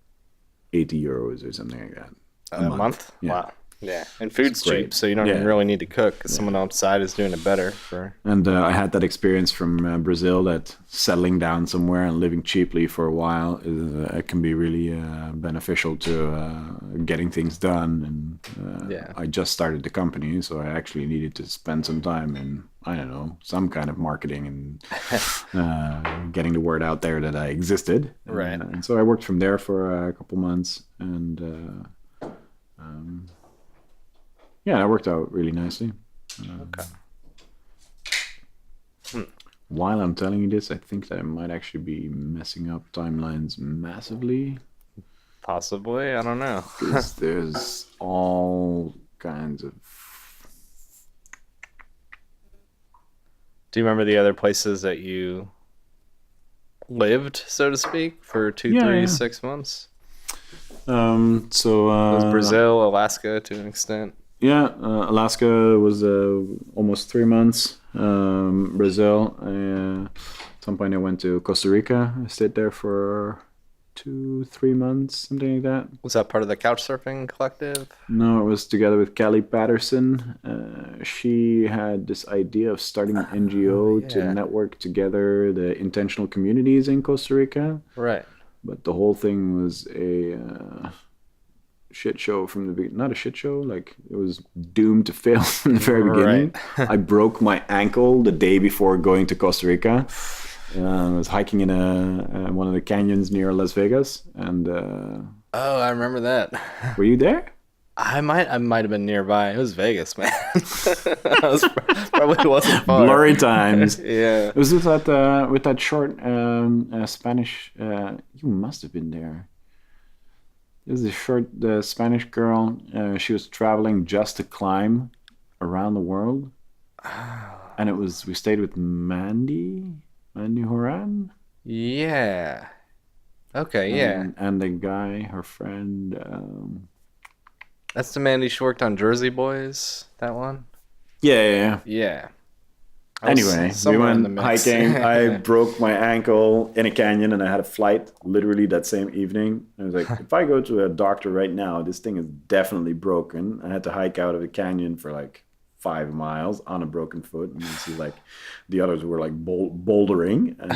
80 euros or something like that. A month? Yeah. Wow. Yeah, and food's cheap, so you don't even really need to cook because someone outside is doing it better. And I had that experience from Brazil, that settling down somewhere and living cheaply for a while it can be really beneficial to getting things done. And I just started the company, so I actually needed to spend some time in, I don't know, some kind of marketing and getting the word out there that I existed. Right. And so I worked from there for a couple months, and yeah, it worked out really nicely. Okay. While I'm telling you this, I think that I might actually be messing up timelines massively. Possibly, I don't know. Because there's all kinds of... Do you remember the other places that you lived, so to speak, for 6 months? So it was Brazil, Alaska to an extent. Yeah, Alaska was almost 3 months. Brazil, at some point I went to Costa Rica. I stayed there for 2-3 months, something like that. Was that part of the Couchsurfing collective? No, it was together with Callie Patterson. She had this idea of starting an NGO to network together the intentional communities in Costa Rica. Right. But the whole thing was a shit show from the beginning. Not a shit show, like it was doomed to fail from the very beginning. I broke my ankle the day before going to Costa Rica. I was hiking in one of the canyons near Las Vegas, and oh, I remember that. Were you there? I might have been nearby. It was Vegas, man. Probably wasn't far. Blurry times. Yeah. It was with that short Spanish. You must have been there. It was a short Spanish girl. She was traveling just to climb around the world, and we stayed with Mandy Horan. Yeah. Okay. Yeah. And the guy, her friend. That's the Mandy she worked on Jersey Boys. That one. Yeah. Anyway, we went hiking. I broke my ankle in a canyon, and I had a flight literally that same evening. I was like, if I go to a doctor right now, this thing is definitely broken. I had to hike out of a canyon for like 5 miles on a broken foot, and you see like the others were like bouldering, and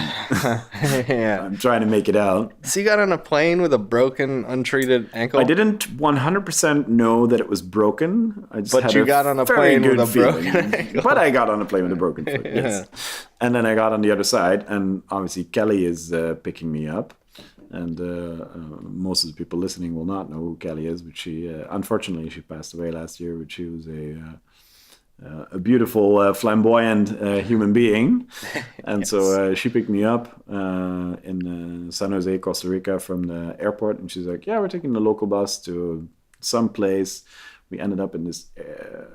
I'm trying to make it out. So you got on a plane with a broken, untreated ankle? I didn't 100% know that it was broken. I just had got on a plane with a broken ankle. But I got on a plane with a broken foot, yes. And then I got on the other side, and obviously Kelly is picking me up. And most of the people listening will not know who Kelly is, but she, unfortunately, she passed away last year, but she was a beautiful, flamboyant human being. And so she picked me up in San Jose, Costa Rica from the airport. And she's like, yeah, we're taking the local bus to some place we ended up in this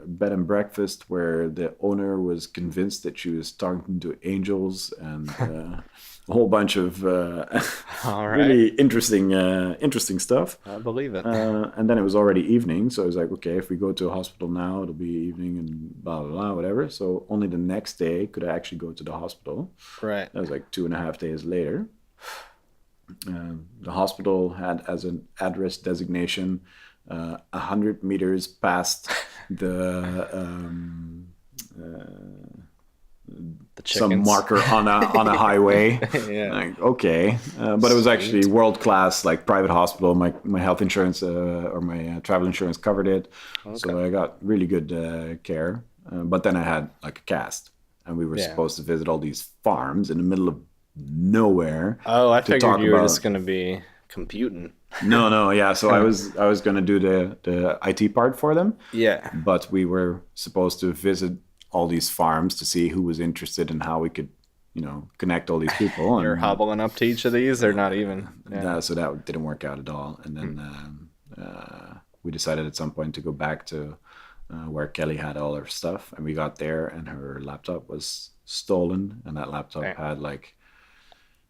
bed and breakfast where the owner was convinced that she was talking to angels and a whole bunch of All right. really interesting stuff. I believe it. And then it was already evening, so I was like, okay, if we go to a hospital now, it'll be evening and blah, blah, blah, whatever. So only the next day could I actually go to the hospital. Right. That was like 2.5 days later. The hospital had as an address designation 100 meters past the some chickens. marker on a highway. Yeah. Like, okay, but it was actually world class, like private hospital. My health insurance or my travel insurance covered it, so I got really good care. But then I had like a cast, and we were supposed to visit all these farms in the middle of nowhere. Oh, I figured you were just going to be computing. No, yeah. So I was going to do the IT part for them. Yeah. But we were supposed to visit all these farms to see who was interested and how we could, connect all these people. And You're hobbling up to each of these, or not even? Yeah. So that didn't work out at all. And then we decided at some point to go back to where Kelly had all her stuff. And we got there and her laptop was stolen. And that laptop had like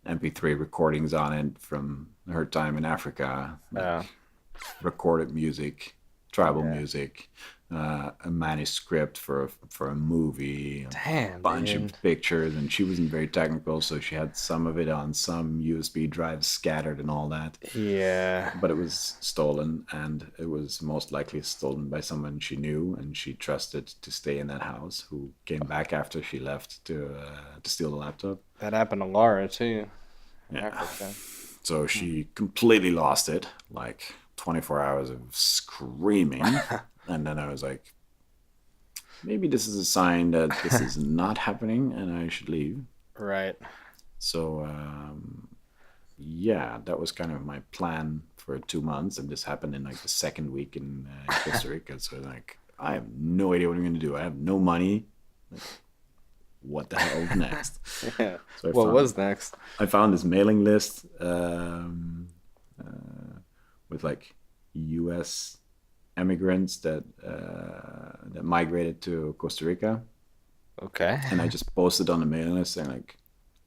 MP3 recordings on it from her time in Africa, recorded music, tribal music, a manuscript for a movie, a bunch of pictures, and she wasn't very technical, so she had some of it on some USB drives scattered and all that. Yeah. But it was stolen, and it was most likely stolen by someone she knew and she trusted to stay in that house, who came back after she left to steal the laptop. That happened to Laura too. Yeah. So she completely lost it, like 24 hours of screaming. And then I was like, maybe this is a sign that this is not happening and I should leave. Right. So, that was kind of my plan for 2 months. And this happened in like the second week in Costa Rica. So like, I have no idea what I'm going to do. I have no money. Like, what the hell is next? Yeah. So what was next? I found this mailing list with like U.S. immigrants that migrated to Costa Rica. Okay. And I just posted on the mailing list saying like,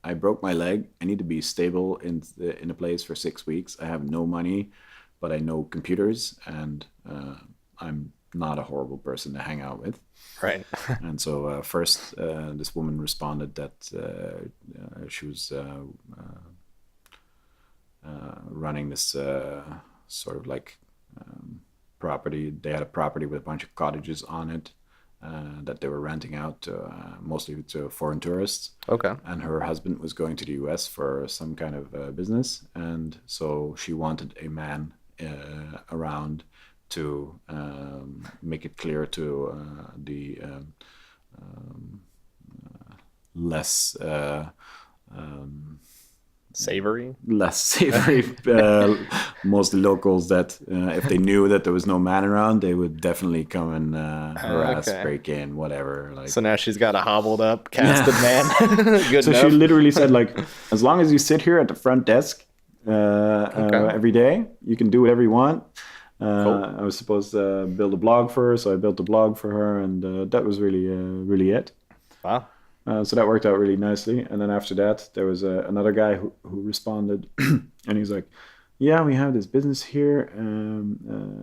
I broke my leg. I need to be stable in a place for 6 weeks. I have no money, but I know computers, and I'm not a horrible person to hang out with. Right. And so first, this woman responded that she was running this sort of like property. They had a property with a bunch of cottages on it that they were renting out to, mostly to foreign tourists. Okay. And her husband was going to the US for some kind of business. And so she wanted a man around to make it clear to the less savory, mostly locals, that if they knew that there was no man around, they would definitely come and harass, break in, whatever. Like, so now she's got a hobbled up casted man. Good so enough. she literally said like, as long as you sit here at the front desk every day, you can do whatever you want. Cool. I was supposed to build a blog for her, so I built a blog for her, and that was really it. Wow. So that worked out really nicely. And then after that, there was another guy who responded, and he's like, yeah, we have this business here, and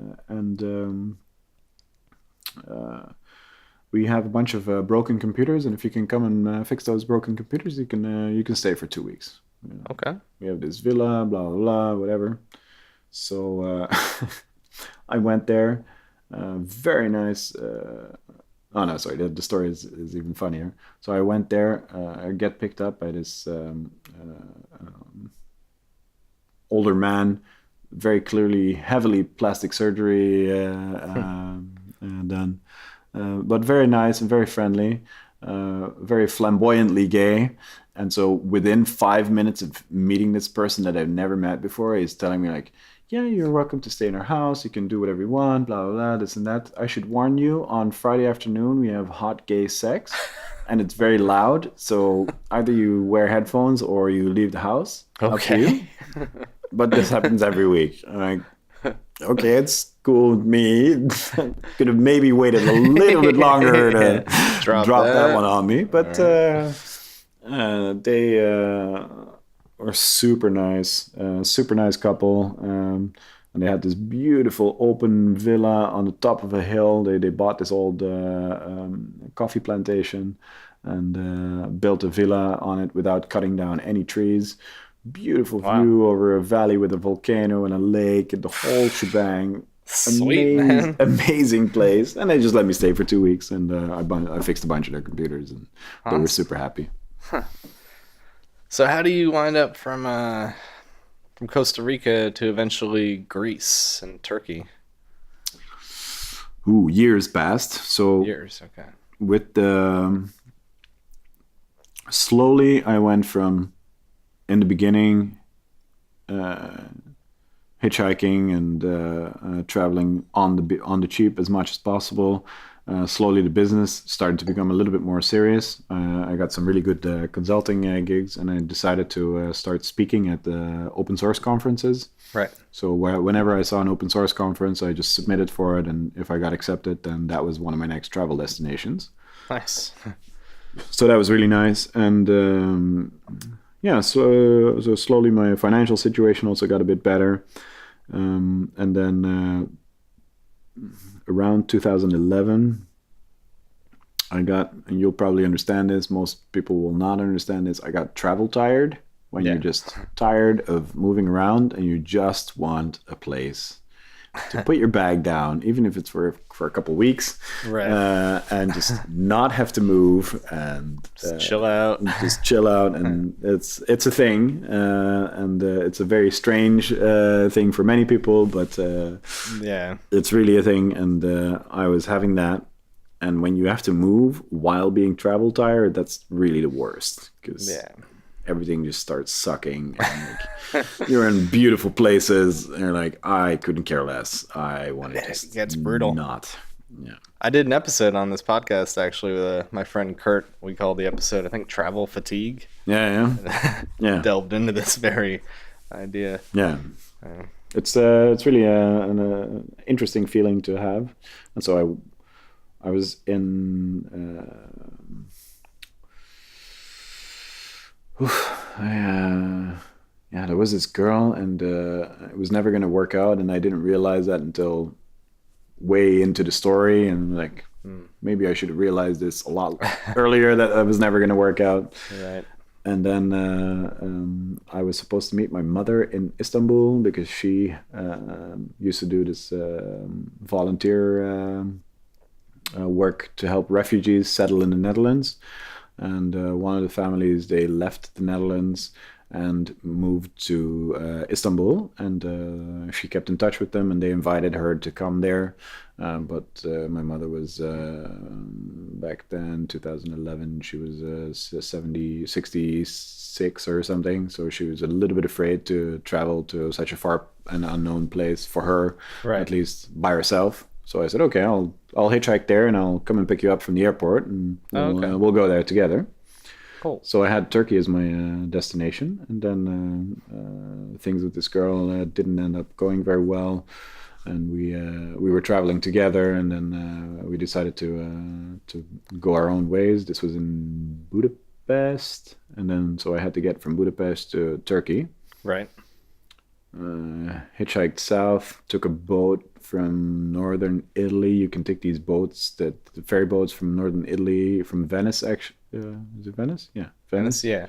we have a bunch of broken computers, and if you can come and fix those broken computers, you can stay for 2 weeks. Okay. We have this villa, blah, blah, blah, whatever. So I went there. Very nice. Oh, no, sorry. The story is even funnier. So I went there. I get picked up by this older man, very clearly heavily plastic surgery done, but very nice and very friendly, very flamboyantly gay. And so within 5 minutes of meeting this person that I've never met before, he's telling me like, yeah, you're welcome to stay in our house. You can do whatever you want, blah, blah, blah, this and that. I should warn you, on Friday afternoon, we have hot gay sex, and it's very loud. So either you wear headphones or you leave the house. Okay. Up to you. But this happens every week. I'm like, okay, it's cool with me. Could have maybe waited a little bit longer to drop that one on me. But they were super nice couple. And they had this beautiful open villa on the top of a hill. They bought this old coffee plantation and built a villa on it without cutting down any trees. Beautiful view over a valley with a volcano and a lake and the whole shebang. Sweet, man. Amazing place. And they just let me stay for 2 weeks, and I fixed a bunch of their computers, and they were super happy. Huh. So how do you wind up from Costa Rica to eventually Greece and Turkey? Ooh, years passed. So years, okay. With slowly I went from, in the beginning, hitchhiking and traveling on the cheap as much as possible. Slowly, the business started to become a little bit more serious. I got some really good consulting gigs, and I decided to start speaking at the open source conferences. Right. So whenever I saw an open source conference, I just submitted for it, and if I got accepted, then that was one of my next travel destinations. Nice. So that was really nice, and so slowly my financial situation also got a bit better, and then around 2011, I got, and you'll probably understand this, most people will not understand this, I got travel tired, when you're just tired of moving around and you just want a place to put your bag down, even if it's for a couple weeks, right? And just not have to move and just chill out. Just chill out, and it's a thing, and it's a very strange thing for many people, but it's really a thing. And I was having that, and when you have to move while being travel tired, that's really the worst, because everything just starts sucking, and you're in beautiful places, and you're like, I couldn't care less. I want to just... It gets brutal. Not. Yeah. I did an episode on this podcast, actually, with my friend Kurt. We called the episode, I think, Travel Fatigue. Yeah. Delved into this very idea. Yeah. It's really an interesting feeling to have. And so I was in... there was this girl, and it was never going to work out, and I didn't realize that until way into the story, and like maybe I should have realized this a lot earlier, that it was never going to work out. Right. And then I was supposed to meet my mother in Istanbul, because she used to do this volunteer work to help refugees settle in the Netherlands. And one of the families, they left the Netherlands and moved to Istanbul, and she kept in touch with them, and they invited her to come there. But my mother was, back then, 2011, she was 66 or something, so she was a little bit afraid to travel to such a far and unknown place for her, at least by herself. So I said, okay, I'll hitchhike there, and I'll come and pick you up from the airport, and we'll go there together. Cool. So I had Turkey as my destination, and then things with this girl didn't end up going very well, and we were traveling together, and then we decided to go our own ways. This was in Budapest, and then so I had to get from Budapest to Turkey. Right. Hitchhiked south, took a boat from northern Italy. You can take these boats, the ferry boats from northern Italy, from Venice, actually. Is it Venice? Yeah. Venice, yeah.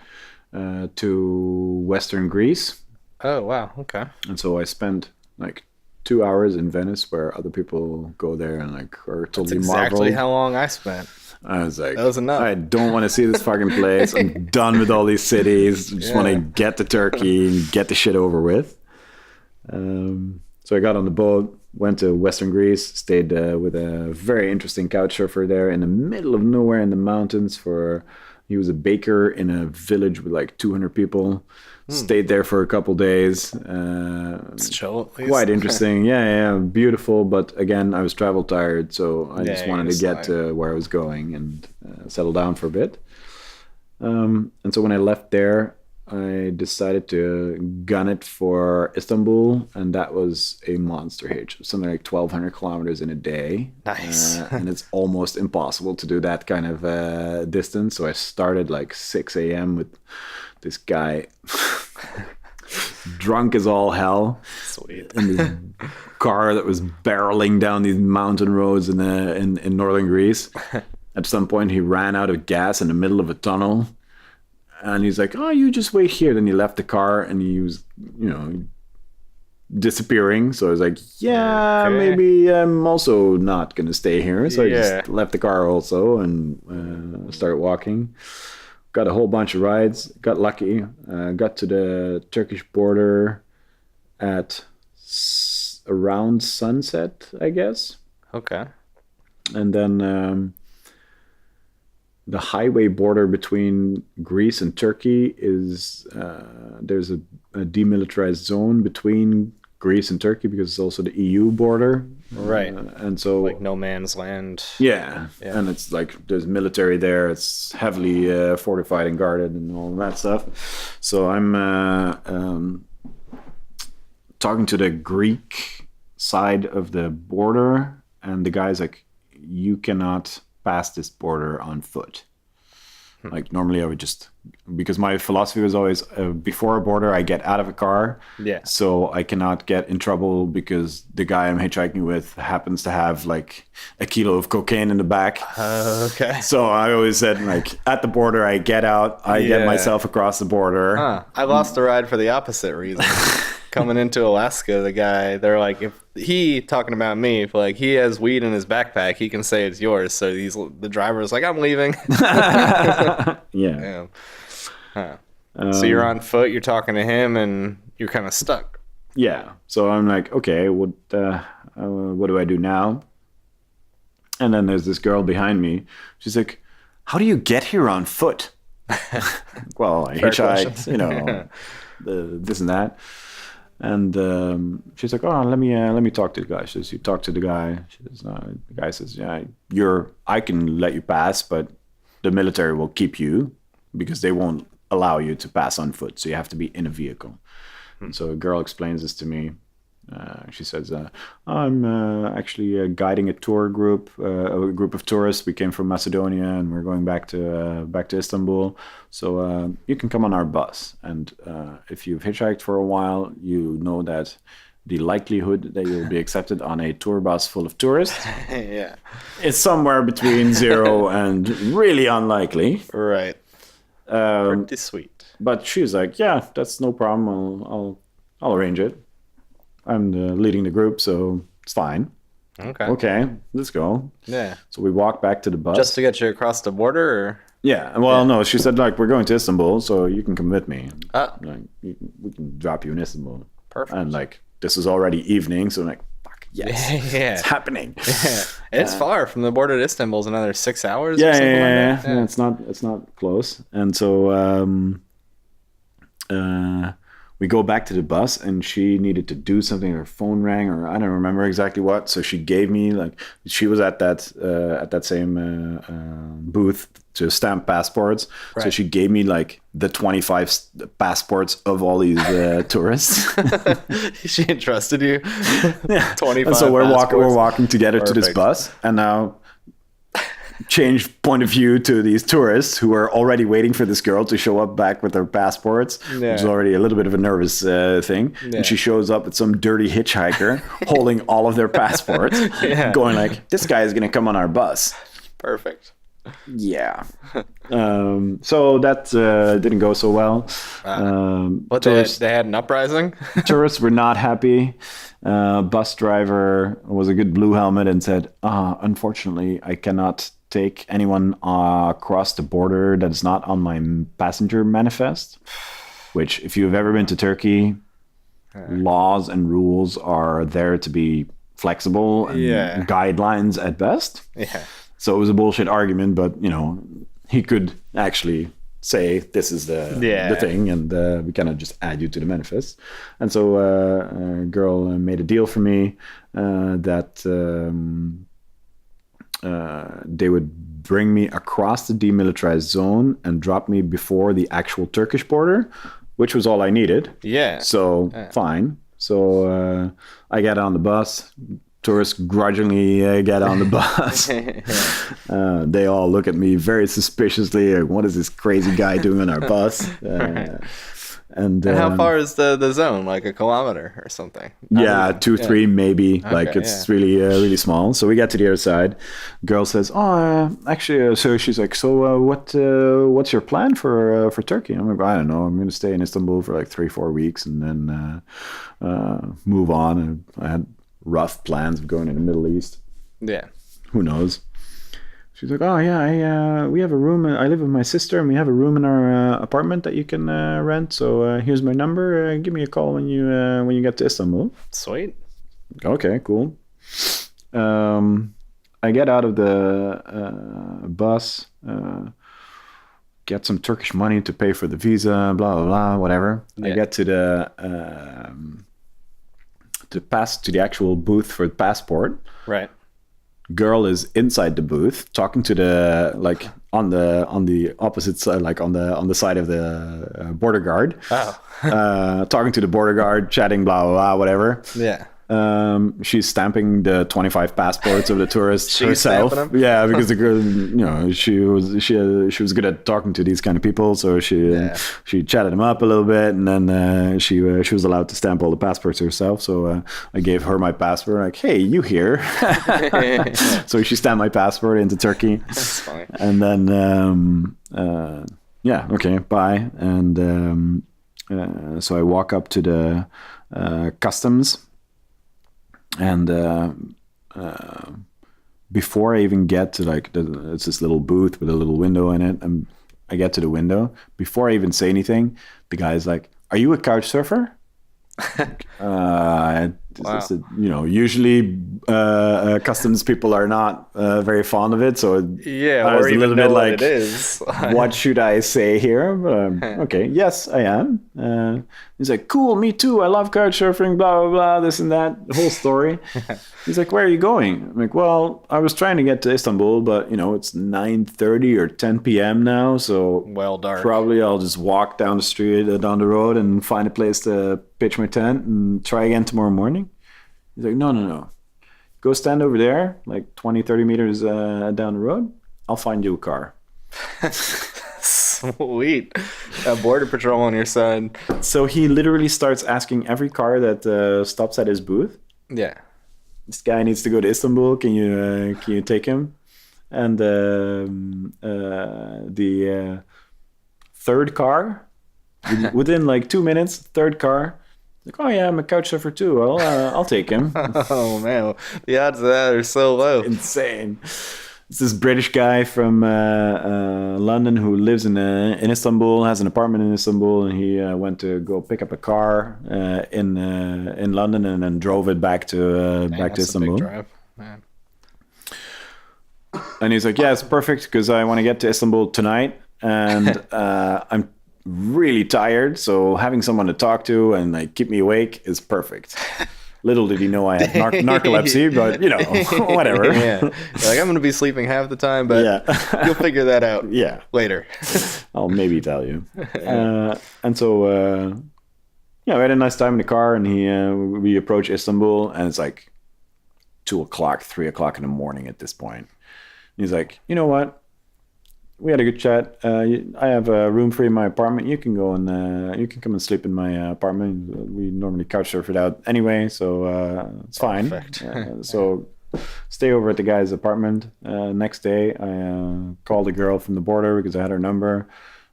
To western Greece. Oh, wow. Okay. And so I spent like 2 hours in Venice, where other people go there and like are totally marveled. That's exactly how long I spent. I was like, that was enough. I don't want to see this fucking place. I'm done with all these cities. I just want to get to Turkey and get the shit over with. So I got on the boat, went to Western Greece, stayed with a very interesting couch surfer there in the middle of nowhere in the mountains. He was a baker in a village with like 200 people. Stayed there for a couple days. It's chill, at least. Quite interesting. Yeah, beautiful. But again, I was travel tired, so I just wanted to get to where I was going and settle down for a bit. And so when I left there, I decided to gun it for Istanbul, and that was a monster hitch, something like 1,200 kilometers in a day. Nice. And it's almost impossible to do that kind of distance. So I started like 6 a.m. with this guy, drunk as all hell, Sweet. in this car that was barreling down these mountain roads in northern Greece. At some point, he ran out of gas in the middle of a tunnel. And he's like, oh, you just wait here. Then he left the car and he was, disappearing. So I was like, yeah, Okay. maybe I'm also not going to stay here. So I Yeah. just left the car also and started walking. Got a whole bunch of rides. Got lucky. Got to the Turkish border at around sunset, I guess. Okay. And then the highway border between Greece and Turkey is there's a demilitarized zone between Greece and Turkey because it's also the EU border. Right. And so Like no man's land. yeah, and it's like there's military there. It's heavily fortified and guarded and all that stuff. So I'm talking to the Greek side of the border, and the guy's like, you cannot pass this border on foot. Like normally I would just, because my philosophy was always before a border I get out of a car, so I cannot get in trouble because the guy I'm hitchhiking with happens to have like a kilo of cocaine in the back. Okay. So I always said like at the border I get out, I get myself across the border. I lost a ride for the opposite reason. Coming into Alaska, the guy, they're like, if he, talking about me, if like he has weed in his backpack, he can say it's yours. So the driver's like, I'm leaving. Yeah. Huh. So you're on foot, you're talking to him, and you're kind of stuck. Yeah. So I'm like, okay, what do I do now? And then there's this girl behind me. She's like, how do you get here on foot? Well, I hitchhiked, this and that. And she's like, oh, let me talk to the guy. She says, you talk to the guy. She says, the guy says, yeah, I can let you pass, but the military will keep you because they won't allow you to pass on foot. So you have to be in a vehicle. And so a girl explains this to me. She says, I'm actually guiding a tour group, a group of tourists. We came from Macedonia and we're going back to Istanbul. So you can come on our bus. And if you've hitchhiked for a while, you know that the likelihood that you'll be accepted on a tour bus full of tourists is somewhere between 0 and really unlikely. Right. Pretty sweet. But she's like, yeah, that's no problem. I'll arrange it. I'm leading the group, so it's fine. Okay, let's go. Yeah. So we walk back to the bus. Just to get you across the border? Or? Yeah. Well, no, she said, like, we're going to Istanbul, so you can come with me. Oh. Like, we can drop you in Istanbul. Perfect. And, like, this is already evening, so I'm like, fuck, yes, it's happening. Yeah. It's far from the border to Istanbul. It's another 6 hours Yeah, or something yeah. like that. It's not close. And so we go back to the bus, and she needed to do something. Her phone rang, or I don't remember exactly what. So she gave me, like, she was at that same booth to stamp passports. Right. So she gave me like the 25 passports of all these tourists. She entrusted you. Yeah. 25. And so we're walking together to this bus, and now change point of view to these tourists who are already waiting for this girl to show up back with their passports, which is already a little bit of a nervous thing. Yeah. And she shows up with some dirty hitchhiker holding all of their passports, going like, this guy is going to come on our bus. Perfect. Yeah. So that didn't go so well. But they had an uprising? Tourists were not happy. Bus driver was a good blue helmet and said, unfortunately, I cannot take anyone across the border that is not on my passenger manifest, which if you've ever been to Turkey, laws and rules are there to be flexible and guidelines at best. Yeah. So it was a bullshit argument, but he could actually say this is the thing, and we kind of just add you to the manifest. And so a girl made a deal for me that they would bring me across the demilitarized zone and drop me before the actual Turkish border, which was all I needed. Yeah. So fine. So I get on the bus. Tourists grudgingly get on the bus. They all look at me very suspiciously. Like, what is this crazy guy doing on our bus? And how far is the zone? Like a kilometer or something? Yeah, 3 maybe. Okay, like it's really small. So we get to the other side. Girl says, "Oh, actually," so she's like, "So what's your plan for Turkey?" I'm like, "I don't know. I'm going to stay in Istanbul for like 3-4 weeks and then move on." And I had rough plans of going in the Middle East. Yeah. Who knows? She's like, "Oh yeah, we have a room. I live with my sister, and we have a room in our apartment that you can rent. So here's my number. Give me a call when you get to Istanbul." Sweet. Okay, cool. I get out of the bus, get some Turkish money to pay for the visa, blah blah blah, whatever. Yeah. I get to the actual booth for the passport. Right. Girl is inside the booth talking to the on the opposite side, like on the side of the border guard. Oh. Talking to the border guard, chatting, blah blah blah, whatever. Yeah. She's stamping the 25 passports of the tourists herself. Yeah, because the girl, she was good at talking to these kind of people, so she chatted them up a little bit, and then she was allowed to stamp all the passports herself. So I gave her my passport, like, "Hey, you here?" So she stamped my passport into Turkey. That's funny. And then okay, bye. And so I walk up to the customs. And before I even get to it's this little booth with a little window in it, and I get to the window. Before I even say anything, the guy's like, "Are you a couch surfer?" Wow. Usually customs people are not very fond of it, so I was a little bit like, it is. What should I say here? Okay, yes, I am. He's like, "Cool, me too. I love couch surfing, blah blah blah, this and that, the whole story." He's like, "Where are you going?" I'm like, "Well, I was trying to get to Istanbul, but it's 9:30 or 10 p.m. now, so well dark. Probably I'll just walk down the street, down the road, and find a place to pitch my tent and try again tomorrow morning." He's like, no. Go stand over there, like 20, 30 meters down the road. I'll find you a car. Sweet. A border patrol on your side. So he literally starts asking every car that stops at his booth. Yeah. This guy needs to go to Istanbul. Can you take him? And the third car, within like 2 minutes, third car, like, "Oh yeah, I'm a couch surfer too. I'll take him." Oh man, the odds of that are so low. Insane. It's this British guy from London who lives in Istanbul, has an apartment in Istanbul, and he went to go pick up a car in London and then drove it back to Istanbul. A big drive, man. And he's like, "Yeah, it's perfect because I want to get to Istanbul tonight, and I'm really tired, so having someone to talk to and like keep me awake is perfect." Little did he know I had narcolepsy, but whatever. Yeah, like, "I'm going to be sleeping half the time, but you'll figure that out. Later." I'll maybe tell you. And so we had a nice time in the car, and we approach Istanbul, and it's like 2:00, 3:00 in the morning at this point. He's like, "You know what? We had a good chat. I have a room free in my apartment. You can go and you can come and sleep in my apartment. We normally couch surf it out anyway, so it's fine." So stay over at the guy's apartment. Next day, I called a girl from the border because I had her number.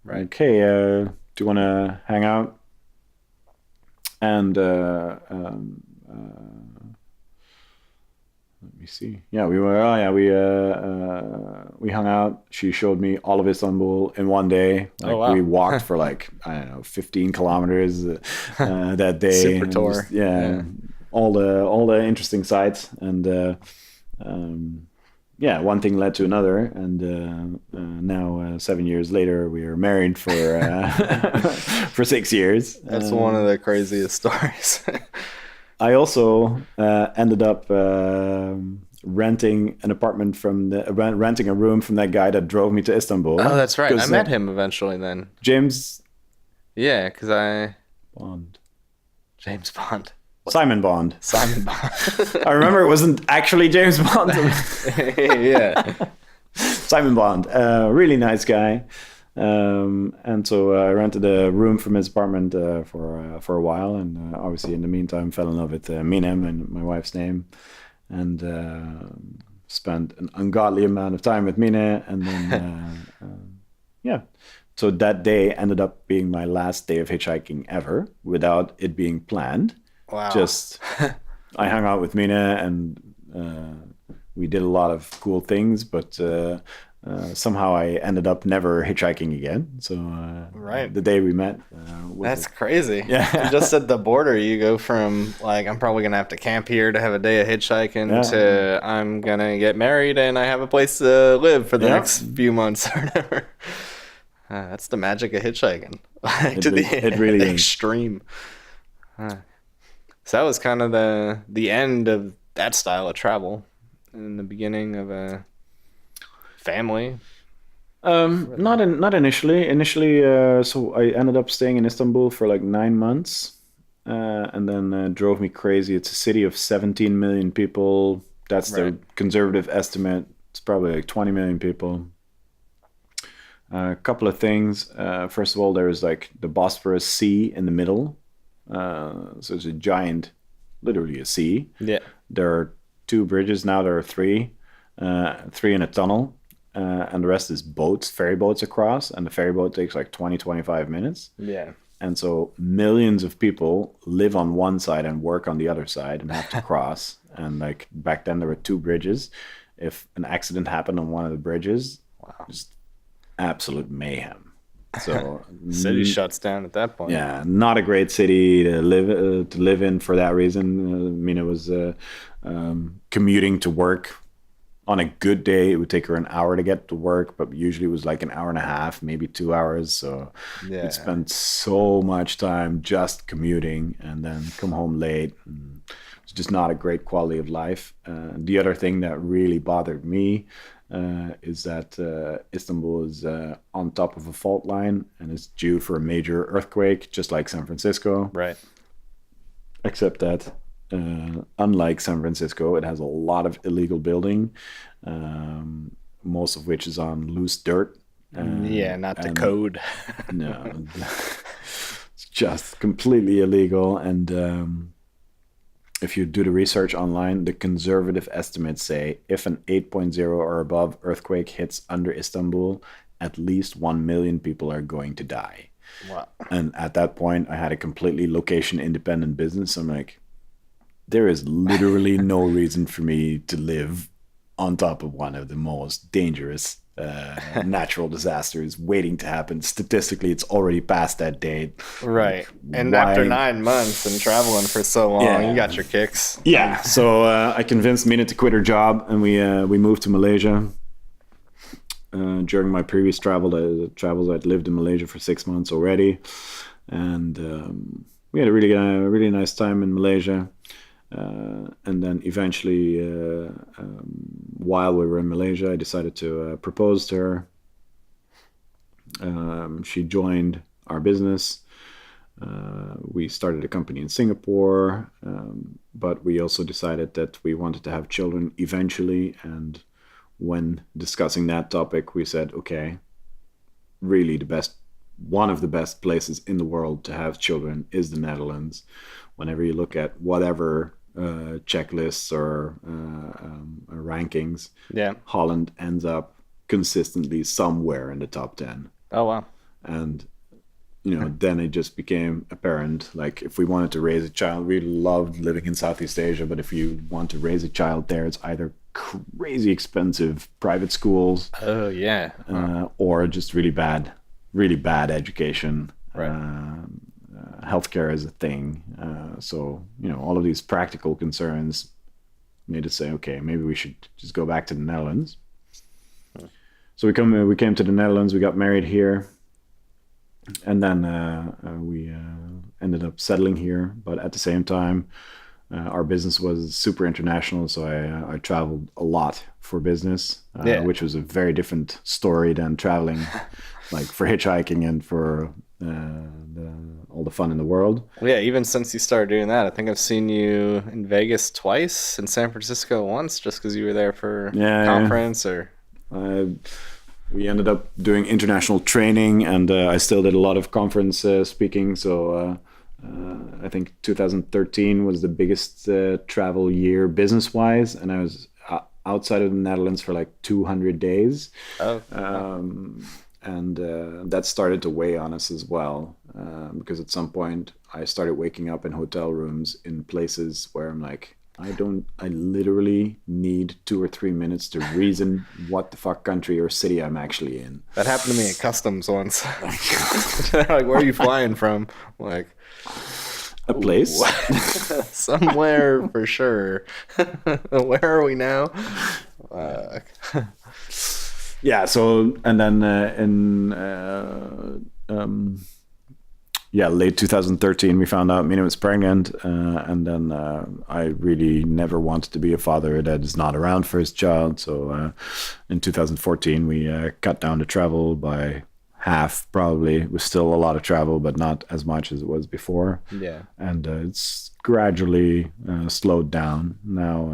Right. Like, "Hey, do you want to hang out?" And let me see. Yeah, we hung out. She showed me all of Istanbul in one day. Like, wow. We walked for 15 kilometers that day. Super tour. All the interesting sights, and one thing led to another, and now 7 years later we are married for for 6 years. That's one of the craziest stories. I also ended up renting an apartment renting a room from that guy that drove me to Istanbul. Oh, that's right. I met him eventually then. James. Yeah, because Bond. James Bond. Simon Bond. Simon Bond. I remember it wasn't actually James Bond. Yeah. Simon Bond, really nice guy. And so I rented a room from his apartment for a while, and obviously in the meantime fell in love with Minem and my wife's name, and spent an ungodly amount of time with Mine, and then yeah. So that day ended up being my last day of hitchhiking ever, without it being planned. Wow. Just I hung out with Mina, and we did a lot of cool things, but somehow I ended up never hitchhiking again. So right. The day we met. That's crazy. Yeah. Just at the border, you go from like, I'm probably going to have to camp here to have a day of hitchhiking to I'm going to get married and I have a place to live for the next few months or whatever. That's the magic of hitchhiking. It really is. Extreme. So that was kind of the end of that style of travel and the beginning of a family. Not initially. Initially, so I ended up staying in Istanbul for like 9 months, and then drove me crazy. It's a city of 17 million people. That's the conservative estimate. It's probably like 20 million people. A couple of things. First of all, there's like the Bosphorus Sea in the middle. So it's a giant, literally a sea. Yeah. There are 2 bridges now. There are 3 in a tunnel. And the rest is ferry boats across. And the ferry boat takes like 25 minutes. Yeah. And so millions of people live on one side and work on the other side and have to cross. And like back then there were 2 bridges. If an accident happened on one of the bridges, just absolute mayhem. So city shuts down at that point. Yeah, not a great city to live in for that reason. Mina was commuting to work. On a good day, it would take her an hour to get to work, but usually it was like an hour and a half, maybe 2 hours. So we'd spend so much time just commuting and then come home late. It's just not a great quality of life. The other thing that really bothered me is that Istanbul is on top of a fault line and is due for a major earthquake, just like San Francisco. Right. Except that unlike San Francisco, it has a lot of illegal building, most of which is on loose dirt. Not the code. No, it's just completely illegal. And if you do the research online, the conservative estimates say if an 8.0 or above earthquake hits under Istanbul, at least 1 million people are going to die. Wow. And at that point, I had a completely location-independent business. I'm like, there is literally no reason for me to live on top of one of the most dangerous natural disasters waiting to happen. Statistically, it's already past that date. Right. And after 9 months and traveling for so long, you got your kicks. Yeah. So I convinced Mina to quit her job, and we moved to Malaysia. During my previous travels, I'd lived in Malaysia for 6 months already. And we had a really nice time in Malaysia. And then eventually, while we were in Malaysia, I decided to propose to her. She joined our business. We started a company in Singapore, but we also decided that we wanted to have children eventually. And when discussing that topic, we said, okay, really one of the best places in the world to have children is the Netherlands. Whenever you look at whatever checklists or rankings, Holland ends up consistently somewhere in the top 10. Oh, wow. And, then it just became apparent, like if we wanted to raise a child, we loved living in Southeast Asia, but if you want to raise a child there, it's either crazy expensive private schools. Oh, yeah. Or just really bad education. Right. Healthcare is a thing. So, all of these practical concerns made us say, okay, maybe we should just go back to the Netherlands. So we came to the Netherlands, we got married here. And then we ended up settling here. But at the same time, our business was super international, so I traveled a lot for business, which was a very different story than traveling like for hitchhiking and for all the fun in the world. Well, yeah, even since you started doing that, I think I've seen you in Vegas twice, in San Francisco once, just because you were there for a conference or. We ended up doing international training, and I still did a lot of conference speaking. So I think 2013 was the biggest travel year business-wise, and I was outside of the Netherlands for like 200 days. Oh. And that started to weigh on us as well, because at some point I started waking up in hotel rooms in places where I'm like, I literally need 2 or 3 minutes to reason what the fuck country or city I'm actually in. That happened to me at customs once. Like, where are you flying from? Like, a place? Somewhere for sure. Where are we now? Yeah, so, and then late 2013, we found out Mina was pregnant, and then I really never wanted to be a father that is not around for his child. So in 2014, we cut down the travel by half, probably. It was still a lot of travel, but not as much as it was before. Yeah. And it's gradually slowed down. Now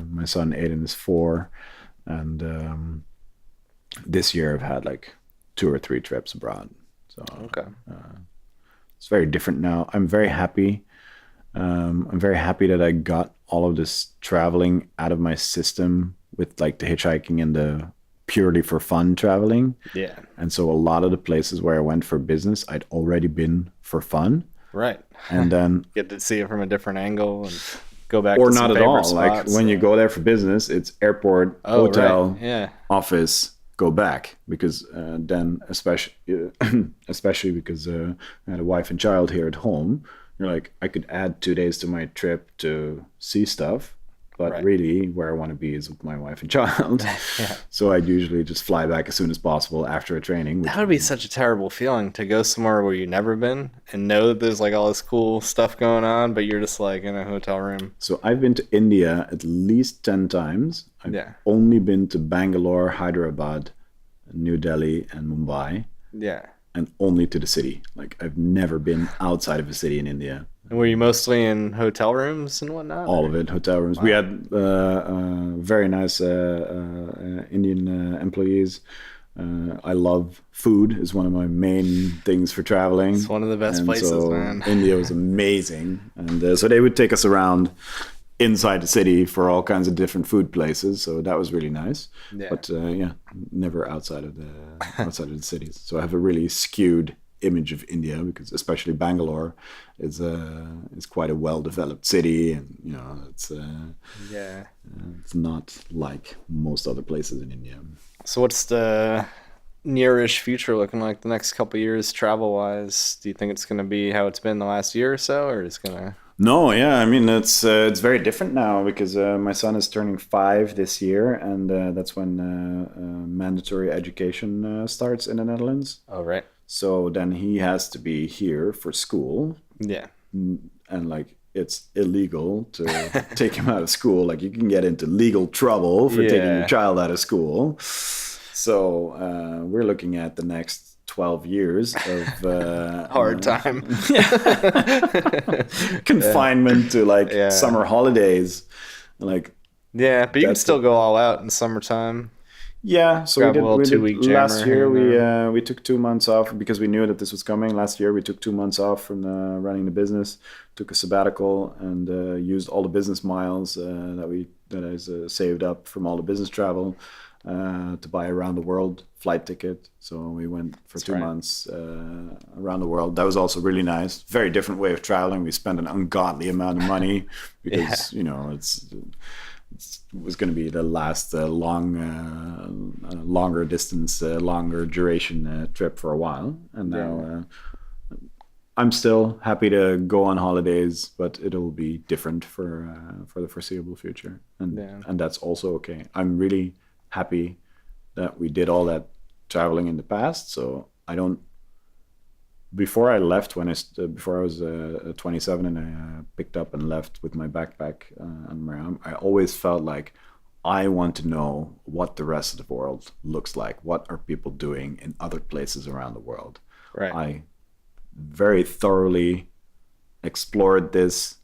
my son Aiden is 4, and this year I've had like 2 or 3 trips abroad. So okay. It's very different now. I'm very happy. I'm very happy that I got all of this traveling out of my system with like the hitchhiking and the purely for fun traveling. Yeah. And so a lot of the places where I went for business, I'd already been for fun. Right. And then get to see it from a different angle and go back or to some not at favorite all. spots. Like when you go there for business, it's airport, hotel, office, go back, because then especially because I had a wife and child here at home, you're like, I could add 2 days to my trip to see stuff, but really where I want to be is with my wife and child. Yeah. So I'd usually just fly back as soon as possible after a training. That would be such a terrible feeling to go somewhere where you've never been and know that there's like all this cool stuff going on, but you're just like in a hotel room. So I've been to India at least 10 times. I've only been to Bangalore, Hyderabad, New Delhi, and Mumbai. Yeah. And only to the city. Like I've never been outside of a city in India. And were you mostly in hotel rooms and whatnot? All of it, hotel rooms. Wow. We had very nice Indian employees. I love food. Is one of my main things for traveling. It's one of the best places, man. India was amazing. And so they would take us around inside the city for all kinds of different food places. So that was really nice. Yeah. But never outside of the cities. So I have a really skewed image of India, because especially Bangalore is quite a well-developed city, and it's not like most other places in India. So what's the nearish future looking like the next couple of years travel-wise? Do you think it's going to be how it's been the last year or so, or is it going to... No, yeah, I mean it's very different now, because my son is turning 5 this year, and that's when mandatory education starts in the Netherlands. Oh, right. So then he has to be here for school. Yeah. And like it's illegal to take him out of school. Like you can get into legal trouble for taking your child out of school. So we're looking at the next 12 years of hard time. Confinement to like summer holidays. Like but you can still go all out in summertime. Yeah, so we did last year. We took 2 months off because we knew that this was coming. Last year we took 2 months off from running the business, took a sabbatical, and used all the business miles that I saved up from all the business travel to buy a round the world flight ticket. So we went for 2 months around the world. That was also really nice. Very different way of traveling. We spent an ungodly amount of money because it was going to be the last longer distance, longer duration trip for a while. And now I'm still happy to go on holidays, but it'll be different for the foreseeable future. And that's also okay. I'm really happy that we did all that traveling in the past. So I don't before I left, before I was 27 and I picked up and left with my backpack on my arm, I always felt like I want to know what the rest of the world looks like. What are people doing in other places around the world? Right. I very thoroughly explored this.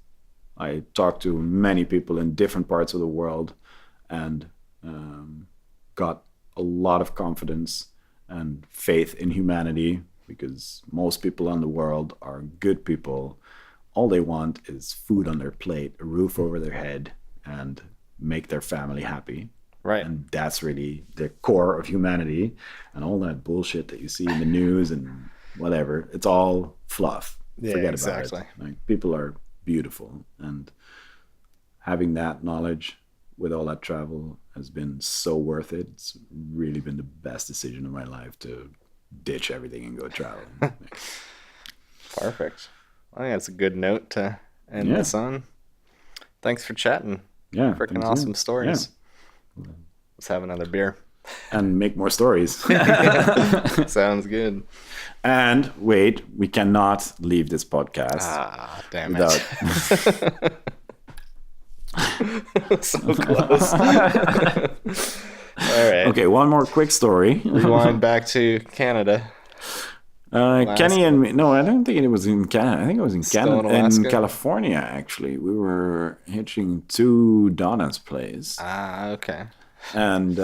I talked to many people in different parts of the world and got a lot of confidence and faith in humanity, because most people in the world are good people. All they want is food on their plate, a roof over their head, and make their family happy. Right. And that's really the core of humanity. And all that bullshit that you see in the news and whatever, it's all fluff. Yeah, Forget exactly. about it. Like, people are beautiful, and having that knowledge with all that travel has been so worth it. It's really been the best decision of my life to ditch everything and go traveling. Perfect. I think that's a good note to end this on. Thanks for chatting. Yeah. Freaking awesome stories. Yeah. Let's have another beer. And make more stories. Sounds good. And wait, we cannot leave this podcast. Damn without... it. So close. All right. Okay, one more quick story. Rewind back to Canada. Kenny and me. No, I don't think it was in Canada. I think it was in Canada, in California. Actually, we were hitching to Donna's place. Okay. And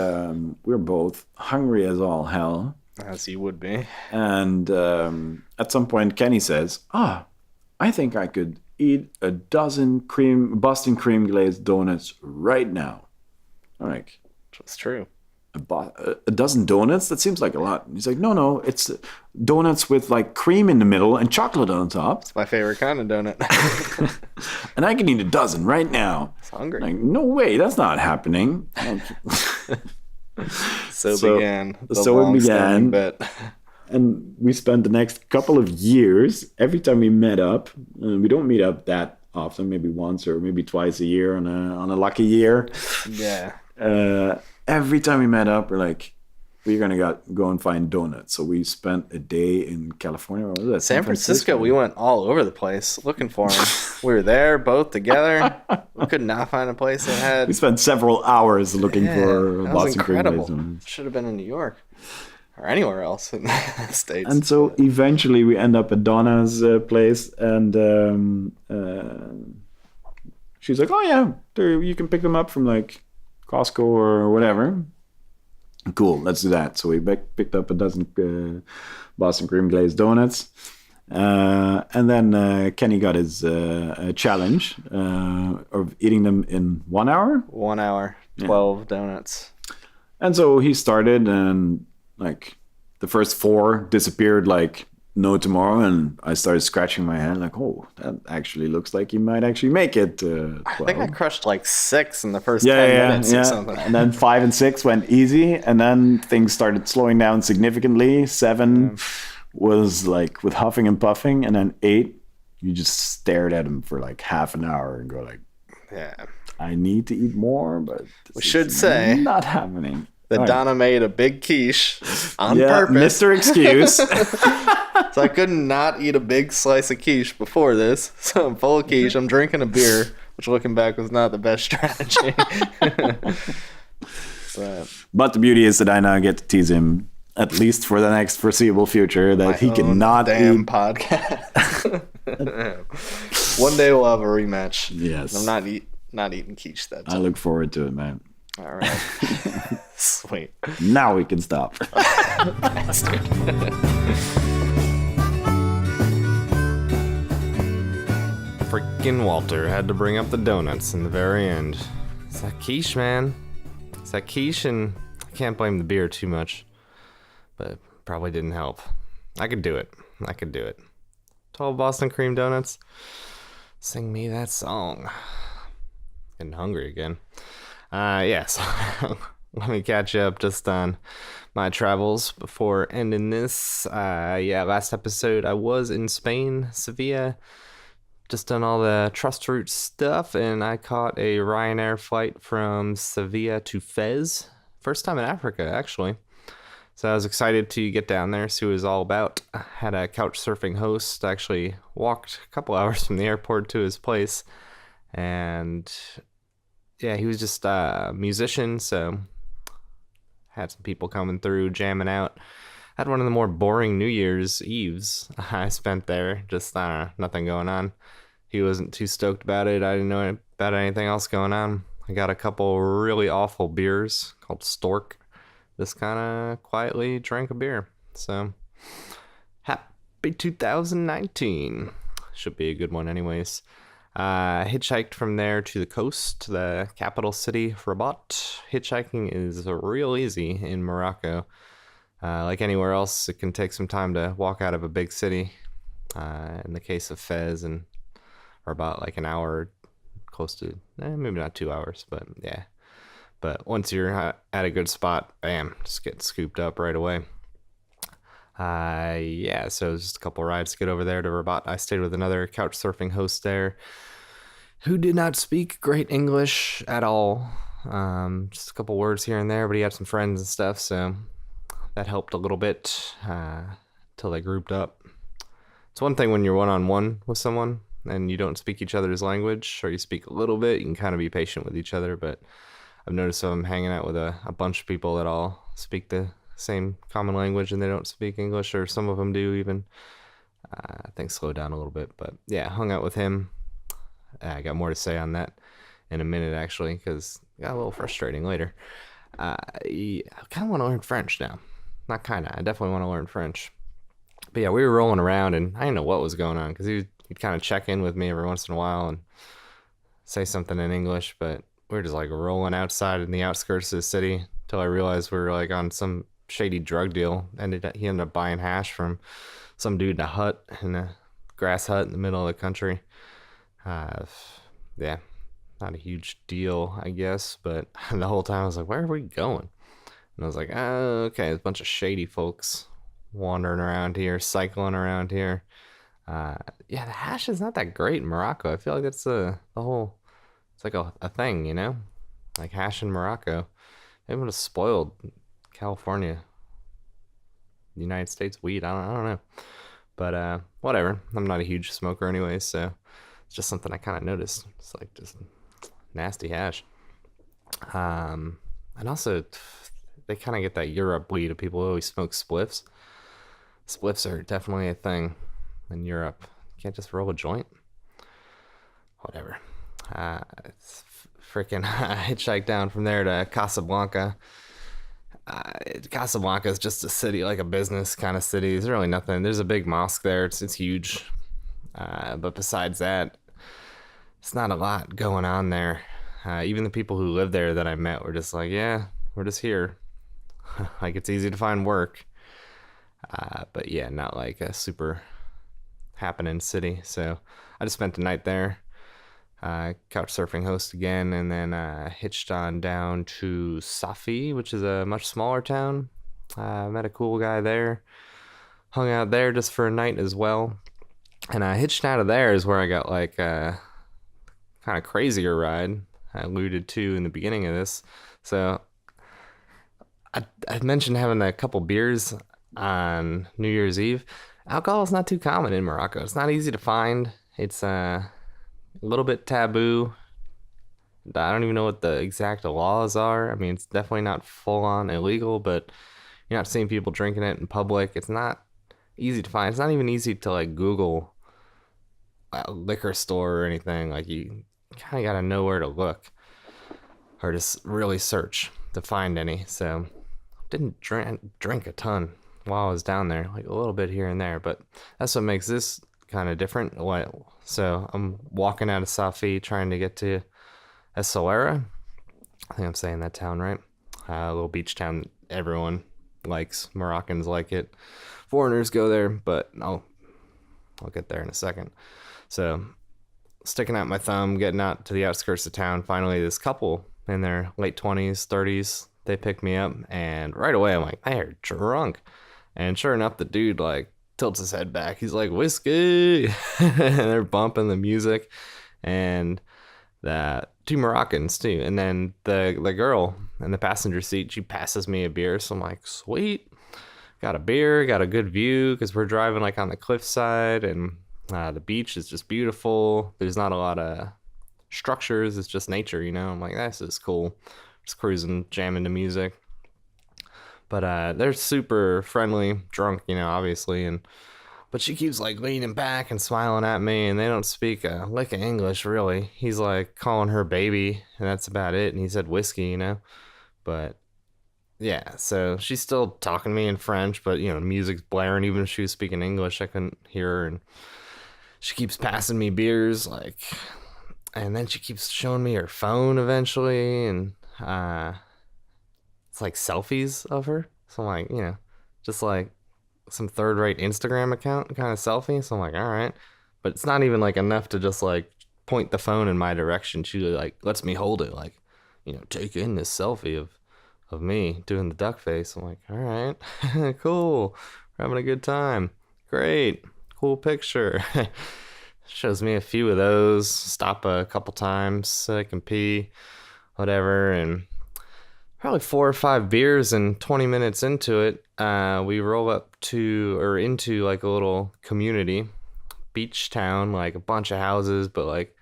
we were both hungry as all hell. As you would be. And at some point, Kenny says, I think I could eat a dozen Boston cream glazed donuts right now. I'm like, that's true. A dozen donuts? That seems like a lot. And he's like, no, it's donuts with like cream in the middle and chocolate on top. It's my favorite kind of donut. And I can eat a dozen right now. I'm hungry. Like, no way, that's not happening. So began the so it began. Bet. And we spent the next couple of years, every time we met up, we don't meet up that often, maybe once or maybe twice a year on a lucky year. Yeah. Every time we met up, we're like, we're going to go and find donuts. So we spent a day in California. What was that? San Francisco. We went all over the place looking for them. We were there both together. We could not find a place that had... We spent several hours looking for Boston cream glazed. Should have been in New York. Or anywhere else in the States. And so eventually we end up at Donna's place, and she's like, oh yeah, you can pick them up from like Costco or whatever. Cool, let's do that. So we picked up a dozen Boston cream glazed donuts. And then Kenny got his challenge of eating them in 1 hour. 1 hour, 12 donuts. And so he started, and like the first 4 disappeared like no tomorrow, and I started scratching my head like, oh, that actually looks like he might actually make it. I think I crushed like 6 in the first 10 minutes or something. And then 5 and 6 went easy, and then things started slowing down significantly. 7 was like with huffing and puffing, and then 8, you just stared at him for like half an hour and go like, I need to eat more, but we should say not happening. That Donna made a big quiche on purpose. Mr. Excuse. So I could not eat a big slice of quiche before this. So I'm full of quiche. I'm drinking a beer, which looking back was not the best strategy. But the beauty is that I now get to tease him, at least for the next foreseeable future, that he cannot eat. Podcast. One day we'll have a rematch. Yes. I'm not eating quiche that time. I look forward to it, man. All right. Sweet. Now we can stop. Freaking Walter had to bring up the donuts in the very end. It's that quiche, man. It's that quiche, and I can't blame the beer too much. But it probably didn't help. I could do it. 12 Boston cream donuts. Sing me that song. Getting hungry again. Yes. Let me catch you up just on my travels before ending this. Last episode I was in Spain, Sevilla, just done all the trust route stuff, and I caught a Ryanair flight from Sevilla to Fez. First time in Africa, actually. So I was excited to get down there, see what it was all about. I had a couch surfing host. I actually walked a couple hours from the airport to his place. And yeah, he was just a musician, so had some people coming through, jamming out. Had one of the more boring New Year's Eves I spent there. Just nothing going on. He wasn't too stoked about it. I didn't know about anything else going on. I got a couple really awful beers called Stork. Just kind of quietly drank a beer. So, happy 2019. Should be a good one anyways. Hitchhiked from there to the coast, the capital city, Rabat. Hitchhiking is real easy in Morocco. Like anywhere else, it can take some time to walk out of a big city. In the case of Fez and Rabat, like an hour, close to, maybe not 2 hours, but yeah. But once you're at a good spot, bam, just get scooped up right away. Yeah, so it was just a couple rides to get over there to Rabat. I stayed with another couch surfing host there who did not speak great English at all. Just a couple words here and there, but he had some friends and stuff, so that helped a little bit till they grouped up. It's one thing when you're one-on-one with someone and you don't speak each other's language, or you speak a little bit, you can kind of be patient with each other, but I've noticed I'm hanging out with a bunch of people that all speak the same common language and they don't speak English, or some of them do even. Things slow down a little bit, but yeah, hung out with him. I got more to say on that in a minute, actually, because it got a little frustrating later. I kind of want to learn French now. Not kind of, I definitely want to learn French. But yeah, we were rolling around and I didn't know what was going on, because he'd kind of check in with me every once in a while and say something in English, but we were just like rolling outside in the outskirts of the city until I realized we were like on some shady drug deal. He ended up buying hash from some dude in a grass hut in the middle of the country. Yeah, not a huge deal, I guess, but the whole time I was like, where are we going? And I was like, oh, okay, there's a bunch of shady folks wandering around here, cycling around here. Yeah, the hash is not that great in Morocco. I feel like that's the whole, it's like a thing, you know? Like hash in Morocco. Maybe it would have spoiled California, United States weed. I don't know. But whatever. I'm not a huge smoker anyway, so it's just something I kind of noticed. It's like just nasty hash. And also, they kind of get that Europe weed of people who always smoke spliffs. Spliffs are definitely a thing in Europe. You can't just roll a joint. Whatever. It's freaking hitchhike down from there to Casablanca. Casablanca is just a city, like a business kind of city. There's really nothing. There's a big mosque there. It's huge. But besides that, it's not a lot going on there. Even the people who live there that I met were just like, yeah, we're just here. Like, it's easy to find work. But yeah, not like a super happening city. So I just spent the night there. Couch surfing host again, and then hitched on down to Safi, which is a much smaller town. Met a cool guy there. Hung out there just for a night as well. And hitched out of there is where I got like a kind of crazier ride I alluded to in the beginning of this. So I mentioned having a couple beers on New Year's Eve. Alcohol is not too common in Morocco. It's not easy to find. It's a little bit taboo. I don't even know what the exact laws are. I mean, it's definitely not full on illegal, but you're not seeing people drinking it in public. It's not easy to find. It's not even easy to like Google a liquor store or anything. Like, you kind of got to know where to look or just really search to find any. So didn't drink a ton while I was down there, like a little bit here and there, but that's what makes this kind of different. So I'm walking out of Safi trying to get to Essaouira. I think I'm saying that town right. A little beach town everyone likes. Moroccans like it. Foreigners go there, but I'll get there in a second. So sticking out my thumb, getting out to the outskirts of town. Finally, this couple in their late 20s, 30s, they pick me up, and right away I'm like, they're drunk. And sure enough, the dude like tilts his head back. He's like, whiskey. And they're bumping the music, and the two Moroccans too. And then the girl in the passenger seat, she passes me a beer, so I'm like, sweet. got a beer, got a good view because we're driving like on the cliffside, and the beach is just beautiful. There's not a lot of structures. It's just nature, you know. I'm like, this is cool. Just cruising, jamming to music. But they're super friendly, drunk, you know, obviously, and but she keeps like leaning back and smiling at me, and they don't speak a lick of English really. He's like calling her baby, and that's about it. And he said whiskey, you know. But yeah, so she's still talking to me in French, but you know, the music's blaring. Even if she was speaking English, I couldn't hear her. And she keeps passing me beers, like, and then she keeps showing me her phone eventually, and it's like selfies of her. So I'm like, you know, just like some third-rate Instagram account kind of selfie. So I'm like, all right, but it's not even like enough to just like point the phone in my direction. She like lets me hold it, like, you know, take in this selfie of me doing the duck face. I'm like, all right, cool, we're having a good time, great, cool picture. Shows me a few of those. Stop a couple times so I can pee, whatever, and probably 4 or 5 beers and 20 minutes into it, we roll up to or into like a little community beach town, like a bunch of houses, but like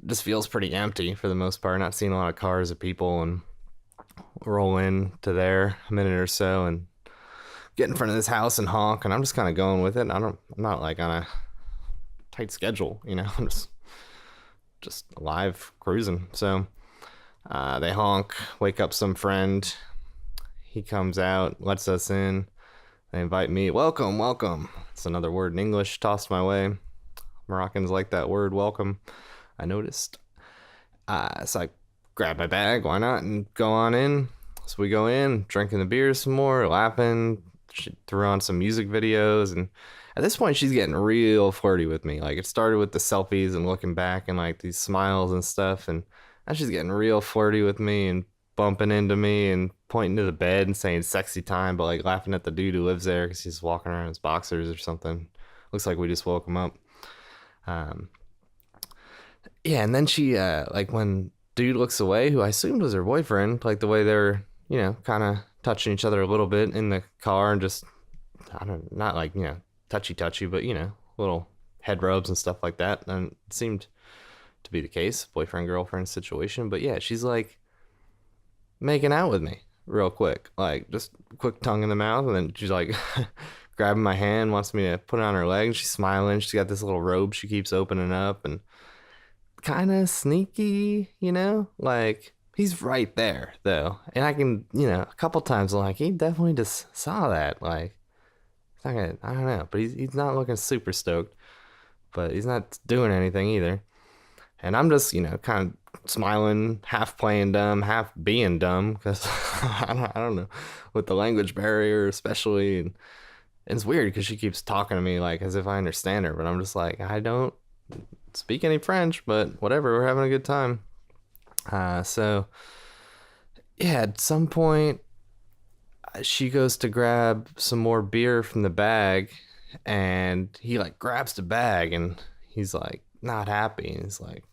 just feels pretty empty for the most part. Not seeing a lot of cars or people, and roll in to there a minute or so and get in front of this house and honk, and I'm just kind of going with it. I'm not like on a tight schedule, you know. I'm just alive cruising. So they honk, wake up some friend. He comes out, lets us in. They invite me. Welcome, welcome. It's another word in English tossed my way. Moroccans like that word, welcome, I noticed. So I grab my bag, why not, and go on in. So we go in, drinking the beer some more, laughing. She threw on some music videos, and at this point she's getting real flirty with me. Like, it started with the selfies and looking back and like these smiles and stuff, and now she's getting real flirty with me and bumping into me and pointing to the bed and saying sexy time, but like laughing at the dude who lives there because he's walking around in his boxers or something. Looks like we just woke him up. Yeah, and then she like when dude looks away, who I assumed was her boyfriend, like the way they're, you know, kind of touching each other a little bit in the car, and just, I don't, not like, you know, touchy, but you know, little head rubs and stuff like that. And it seemed to be the case, boyfriend girlfriend situation. But yeah, she's like making out with me real quick, like just quick tongue in the mouth, and then she's like grabbing my hand, wants me to put it on her leg. She's smiling. She's got this little robe she keeps opening up, and kind of sneaky, you know, like he's right there though, and I can, you know, a couple times I'm like, he definitely just saw that. Like, it's not gonna, I don't know, but he's not looking super stoked, but he's not doing anything either. And I'm just, you know, kind of smiling, half playing dumb, half being dumb, because I don't know, with the language barrier especially. And it's weird because she keeps talking to me like as if I understand her, but I'm just like, I don't speak any French, but whatever, we're having a good time. So yeah, at some point she goes to grab some more beer from the bag, and he like grabs the bag, and he's like not happy, and he's like,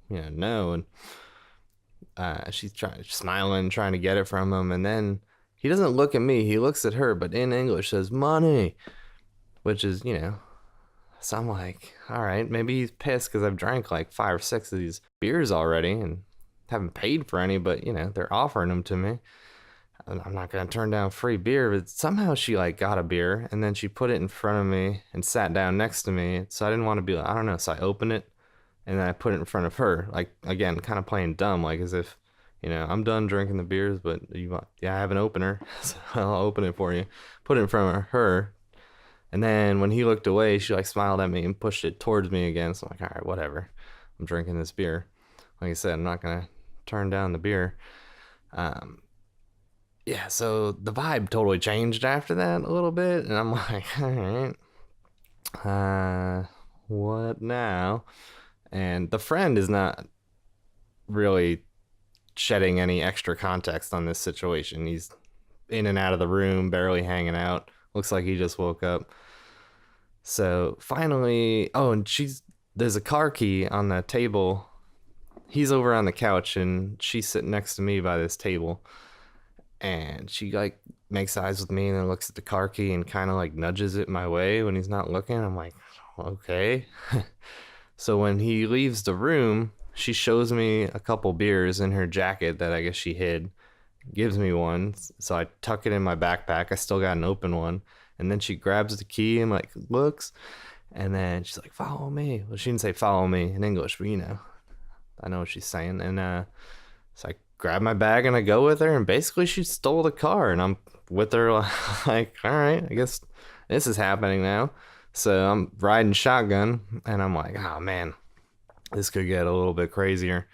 you know, no. And she's smiling, trying to get it from him, and then he doesn't look at me, he looks at her, but in English says money, which is, you know, so I'm like, all right, maybe he's pissed because I've drank like 5 or 6 of these beers already and haven't paid for any, but you know, they're offering them to me. I'm not gonna turn down free beer. But somehow she like got a beer, and then she put it in front of me and sat down next to me. So I didn't want to be like, I don't know. So I opened it, and then I put it in front of her, like, again, kind of playing dumb, like as if, you know, I'm done drinking the beers, but you want, yeah, I have an opener, so I'll open it for you. Put it in front of her, and then when he looked away, she like smiled at me and pushed it towards me again. So I'm like, all right, whatever. I'm drinking this beer. Like I said, I'm not gonna turn down the beer. Yeah, so the vibe totally changed after that a little bit, and I'm like, all right, what now? And the friend is not really shedding any extra context on this situation. He's in and out of the room, barely hanging out. Looks like he just woke up. So finally, oh, and there's a car key on the table. He's over on the couch, and she's sitting next to me by this table. and she like makes eyes with me and then looks at the car key and kind of like nudges it my way when he's not looking. I'm like, okay. So when he leaves the room, she shows me a couple beers in her jacket that I guess she hid, gives me one. So I tuck it in my backpack. I still got an open one. And then she grabs the key and like looks. And then she's like, follow me. Well, she didn't say follow me in English, but I know what she's saying. And so I grab my bag and I go with her. And basically she stole the car. And I'm with her like, all right, I guess this is happening now. So I'm riding shotgun. And I'm like, oh, man, this could get a little bit crazier.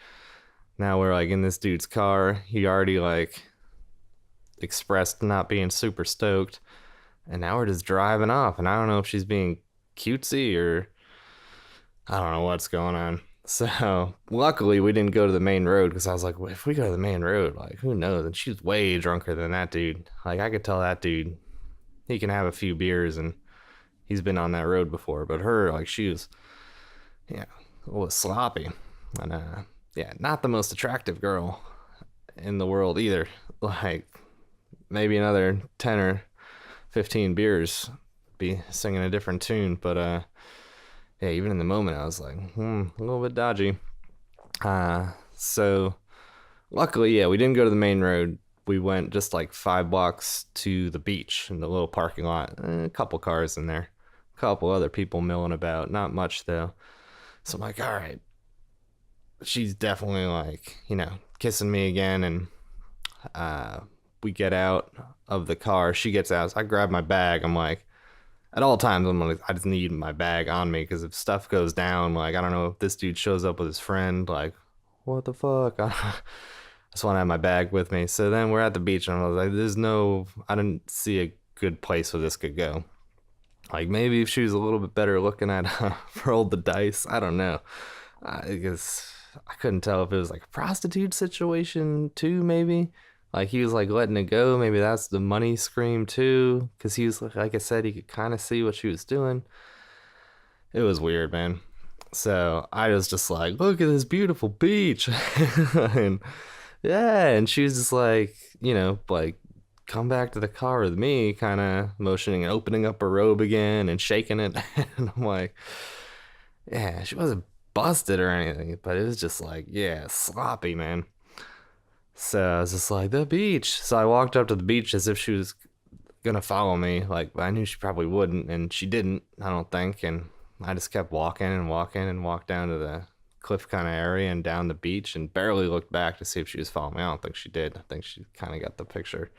Now we're like in this dude's car. He already like expressed not being super stoked. And now we're just driving off. And I don't know if she's being cutesy or I don't know what's going on. So luckily we didn't go to the main road because I was like, well, if we go to the main road, like who knows? And she's way drunker than that dude. Like I could tell that dude, he can have a few beers and he's been on that road before. But her, like she was, a little sloppy. And not the most attractive girl in the world either. Like maybe another 10 or 15 beers be singing a different tune, but even in the moment I was like a little bit dodgy. So luckily we didn't go to the main road. We went just like 5 blocks to the beach in the little parking lot. A couple cars in there, a couple other people milling about, not much though. So I'm like, all right, she's definitely like kissing me again. And we get out of the car, she gets out, so I grab my bag. I'm like, at all times, I just need my bag on me because if stuff goes down, like, I don't know if this dude shows up with his friend, like, what the fuck? I just want to have my bag with me. So then we're at the beach, and I was like, I didn't see a good place where this could go. Like, maybe if she was a little bit better looking, I'd rolled the dice. I don't know. Because I couldn't tell if it was like a prostitute situation, too, maybe. Like, he was, like, letting it go. Maybe that's the money scream, too. Because he was, like I said, he could kind of see what she was doing. It was weird, man. So I was just like, look at this beautiful beach. And she was just like, like, come back to the car with me, kind of motioning and opening up her robe again and shaking it. And I'm like, she wasn't busted or anything, but it was just like, sloppy, man. So I was just like, the beach. So I walked up to the beach as if she was gonna follow me. Like, I knew she probably wouldn't, and she didn't, I don't think. And I just kept walking and walking and walked down to the cliff kind of area and down the beach and barely looked back to see if she was following me. I don't think she did. I think she kind of got the picture.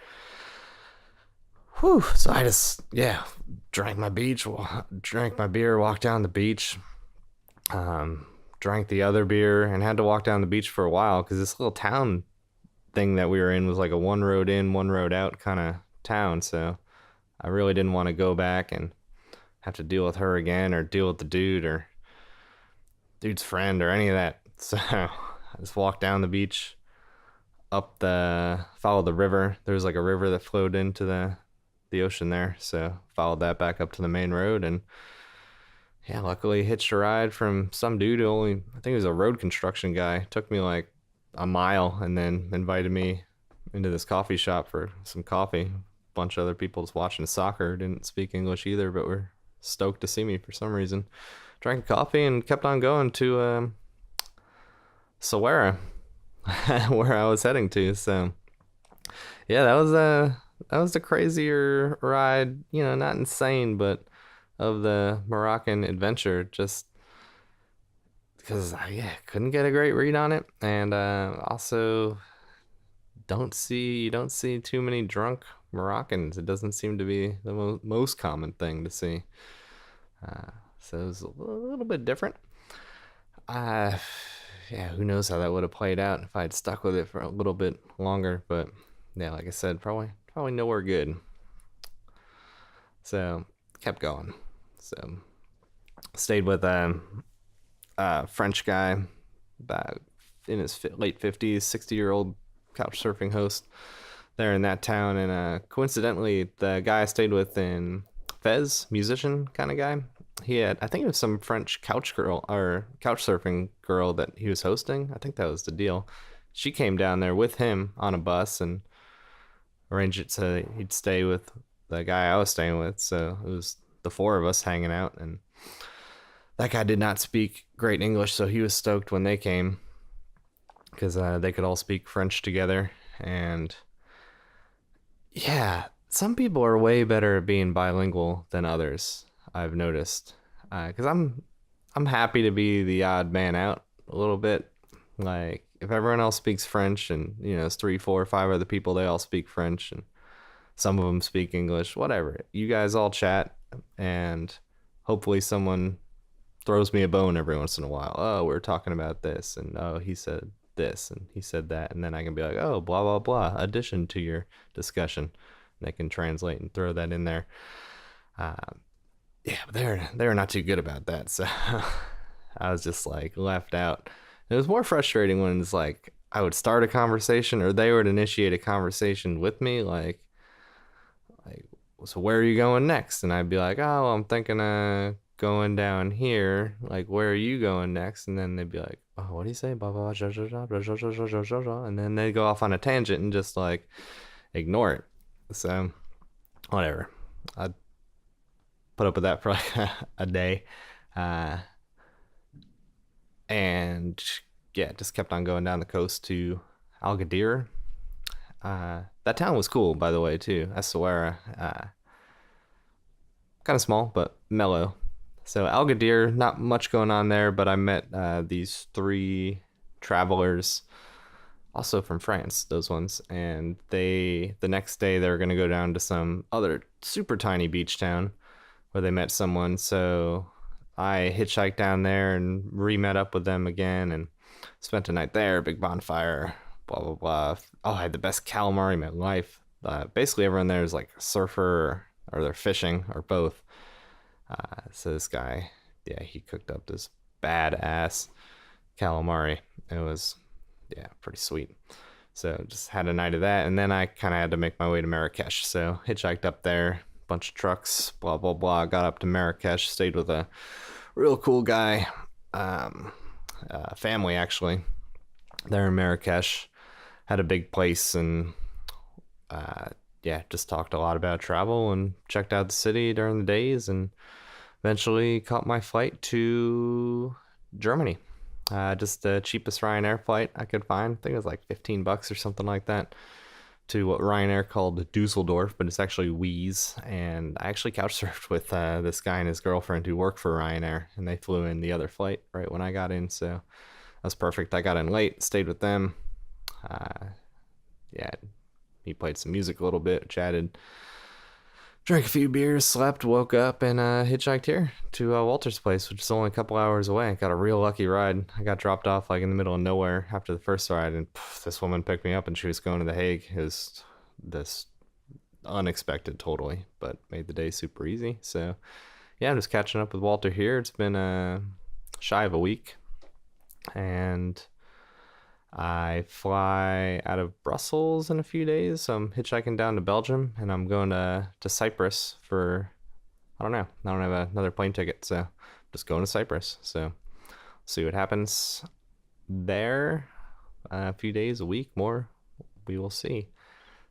Whew. So I just, drank my beer, walked down the beach, drank the other beer, and had to walk down the beach for a while because this little town thing that we were in was like a one road in, one road out kind of town. So I really didn't want to go back and have to deal with her again or deal with the dude or dude's friend or any of that. So I just walked down the beach, followed the river. There was like a river that flowed into the ocean there. So followed that back up to the main road and luckily hitched a ride from some dude who I think he was a road construction guy. Took me like a mile and then invited me into this coffee shop for some coffee. A bunch of other people just watching soccer, didn't speak English either, but were stoked to see me for some reason. Drank coffee and kept on going to Sawara, where I was heading to. So that was the crazier ride, not insane, but of the Moroccan adventure, just because couldn't get a great read on it, and also you don't see too many drunk Moroccans. It doesn't seem to be the most common thing to see. So it was a little bit different. Who knows how that would have played out if I had stuck with it for a little bit longer. But like I said, probably nowhere good. So kept going. So stayed with French guy, about in his late 50s, 60-year-old couch surfing host there in that town. And coincidentally, the guy I stayed with in Fez, musician kind of guy, he had, I think it was some French couch surfing girl that he was hosting. I think that was the deal. She came down there with him on a bus, and arrange it so he'd stay with the guy I was staying with. So it was the four of us hanging out, and that guy did not speak great English, so he was stoked when they came because they could all speak French together. And yeah, some people are way better at being bilingual than others, I've noticed. Because I'm happy to be the odd man out a little bit. Like if everyone else speaks French, and it's 3, 4, 5 other people, they all speak French, and some of them speak English, whatever. You guys all chat, and hopefully someone throws me a bone every once in a while. Oh, we're talking about this, and oh, he said this, and he said that, and then I can be like, oh, blah blah blah, addition to your discussion. And I can translate and throw that in there. Yeah, but they're not too good about that, so I was just like left out. It was more frustrating when it's like I would start a conversation or they would initiate a conversation with me, like, so where are you going next? And I'd be like, oh, I'm thinking of going down here. Like, where are you going next? And then they'd be like, oh, what do you say? Blah, blah, blah, blah, blah, blah, blah, blah, blah. And then they'd go off on a tangent and just like ignore it. So, whatever. I'd put up with that for like a day. And yeah, just kept on going down the coast to Agadir. That town was cool, by the way, too. Essaouira. Kind of small, but mellow. So Agadir, not much going on there, but I met these 3 travelers, also from France, those ones. And the next day they were going to go down to some other super tiny beach town where they met someone. So I hitchhiked down there and re-met up with them again and spent a night there, big bonfire, blah, blah, blah. Oh, I had the best calamari in my life. Basically, everyone there is like a surfer or they're fishing or both. So this guy, yeah, he cooked up this badass calamari. It was, yeah, pretty sweet. So just had a night of that. And then I kind of had to make my way to Marrakesh. So hitchhiked up there, bunch of trucks, blah, blah, blah. Got up to Marrakesh, stayed with a real cool guy, family actually, there in Marrakesh. Had a big place, and yeah, just talked a lot about travel and checked out the city during the days, and eventually caught my flight to Germany. Just the cheapest Ryanair flight I could find. I think it was like $15 or something like that, to what Ryanair called Dusseldorf, but it's actually Wies. And I actually couch surfed with this guy and his girlfriend who work for Ryanair, and they flew in the other flight right when I got in, so that was perfect. I got in late, stayed with them. Yeah, he played some music a little bit, chatted, drank a few beers, slept, woke up, and hitchhiked here to Walter's place, which is only a couple hours away. Got a real lucky ride. I got dropped off like in the middle of nowhere after the first ride, and this woman picked me up, and she was going to The Hague. It was this unexpected, totally, but made the day super easy. So yeah, I'm just catching up with Walter here. It's been shy of a week, and I fly out of Brussels in a few days. So I'm hitchhiking down to Belgium, and I'm going to Cyprus for, I don't know. I don't have another plane ticket, so I'm just going to Cyprus. So see what happens there. A few days, a week more, we will see.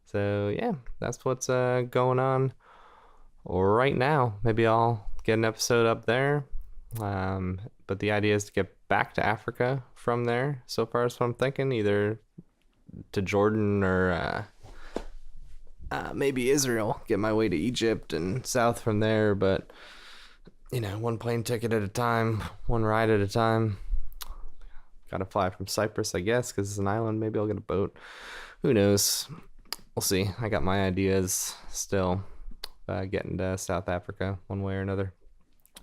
So yeah, that's what's going on right now. Maybe I'll get an episode up there. But the idea is to get back to Africa from there. So far as what I'm thinking, either to Jordan or maybe Israel. Get my way to Egypt and south from there. But one plane ticket at a time, one ride at a time. Gotta fly from Cyprus, I guess, because it's an island. Maybe I'll get a boat. Who knows? We'll see. I got my ideas still, getting to South Africa one way or another.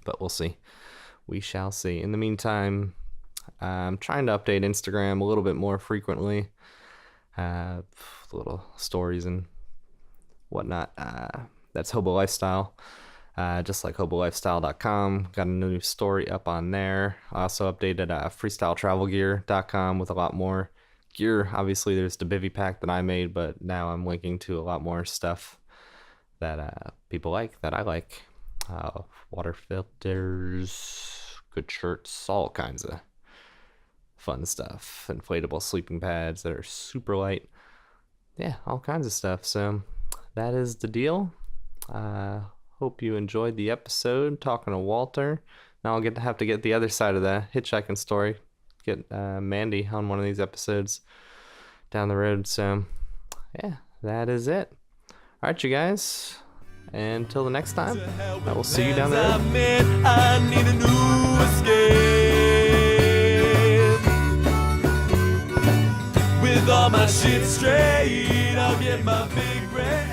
But we'll see. We shall see. In the meantime, I'm trying to update Instagram a little bit more frequently. Little stories and whatnot. That's Hobo Lifestyle. Just like hobolifestyle.com. Got a new story up on there. I also updated freestyletravelgear.com with a lot more gear. Obviously, there's the bivy pack that I made, but now I'm linking to a lot more stuff that people like, that I like. Water filters, good shirts, all kinds of fun stuff. Inflatable sleeping pads that are super light. yeah, all kinds of stuff. So that is the deal. Hope you enjoyed the episode talking to Walter. Now I'll have to get the other side of the hitchhiking story. Get Mandy on one of these episodes down the road. So yeah, that is it. All right, you guys. Until the next time, I will see you down the road. I need a new escape. With all my shit straight, I'll get my big brain.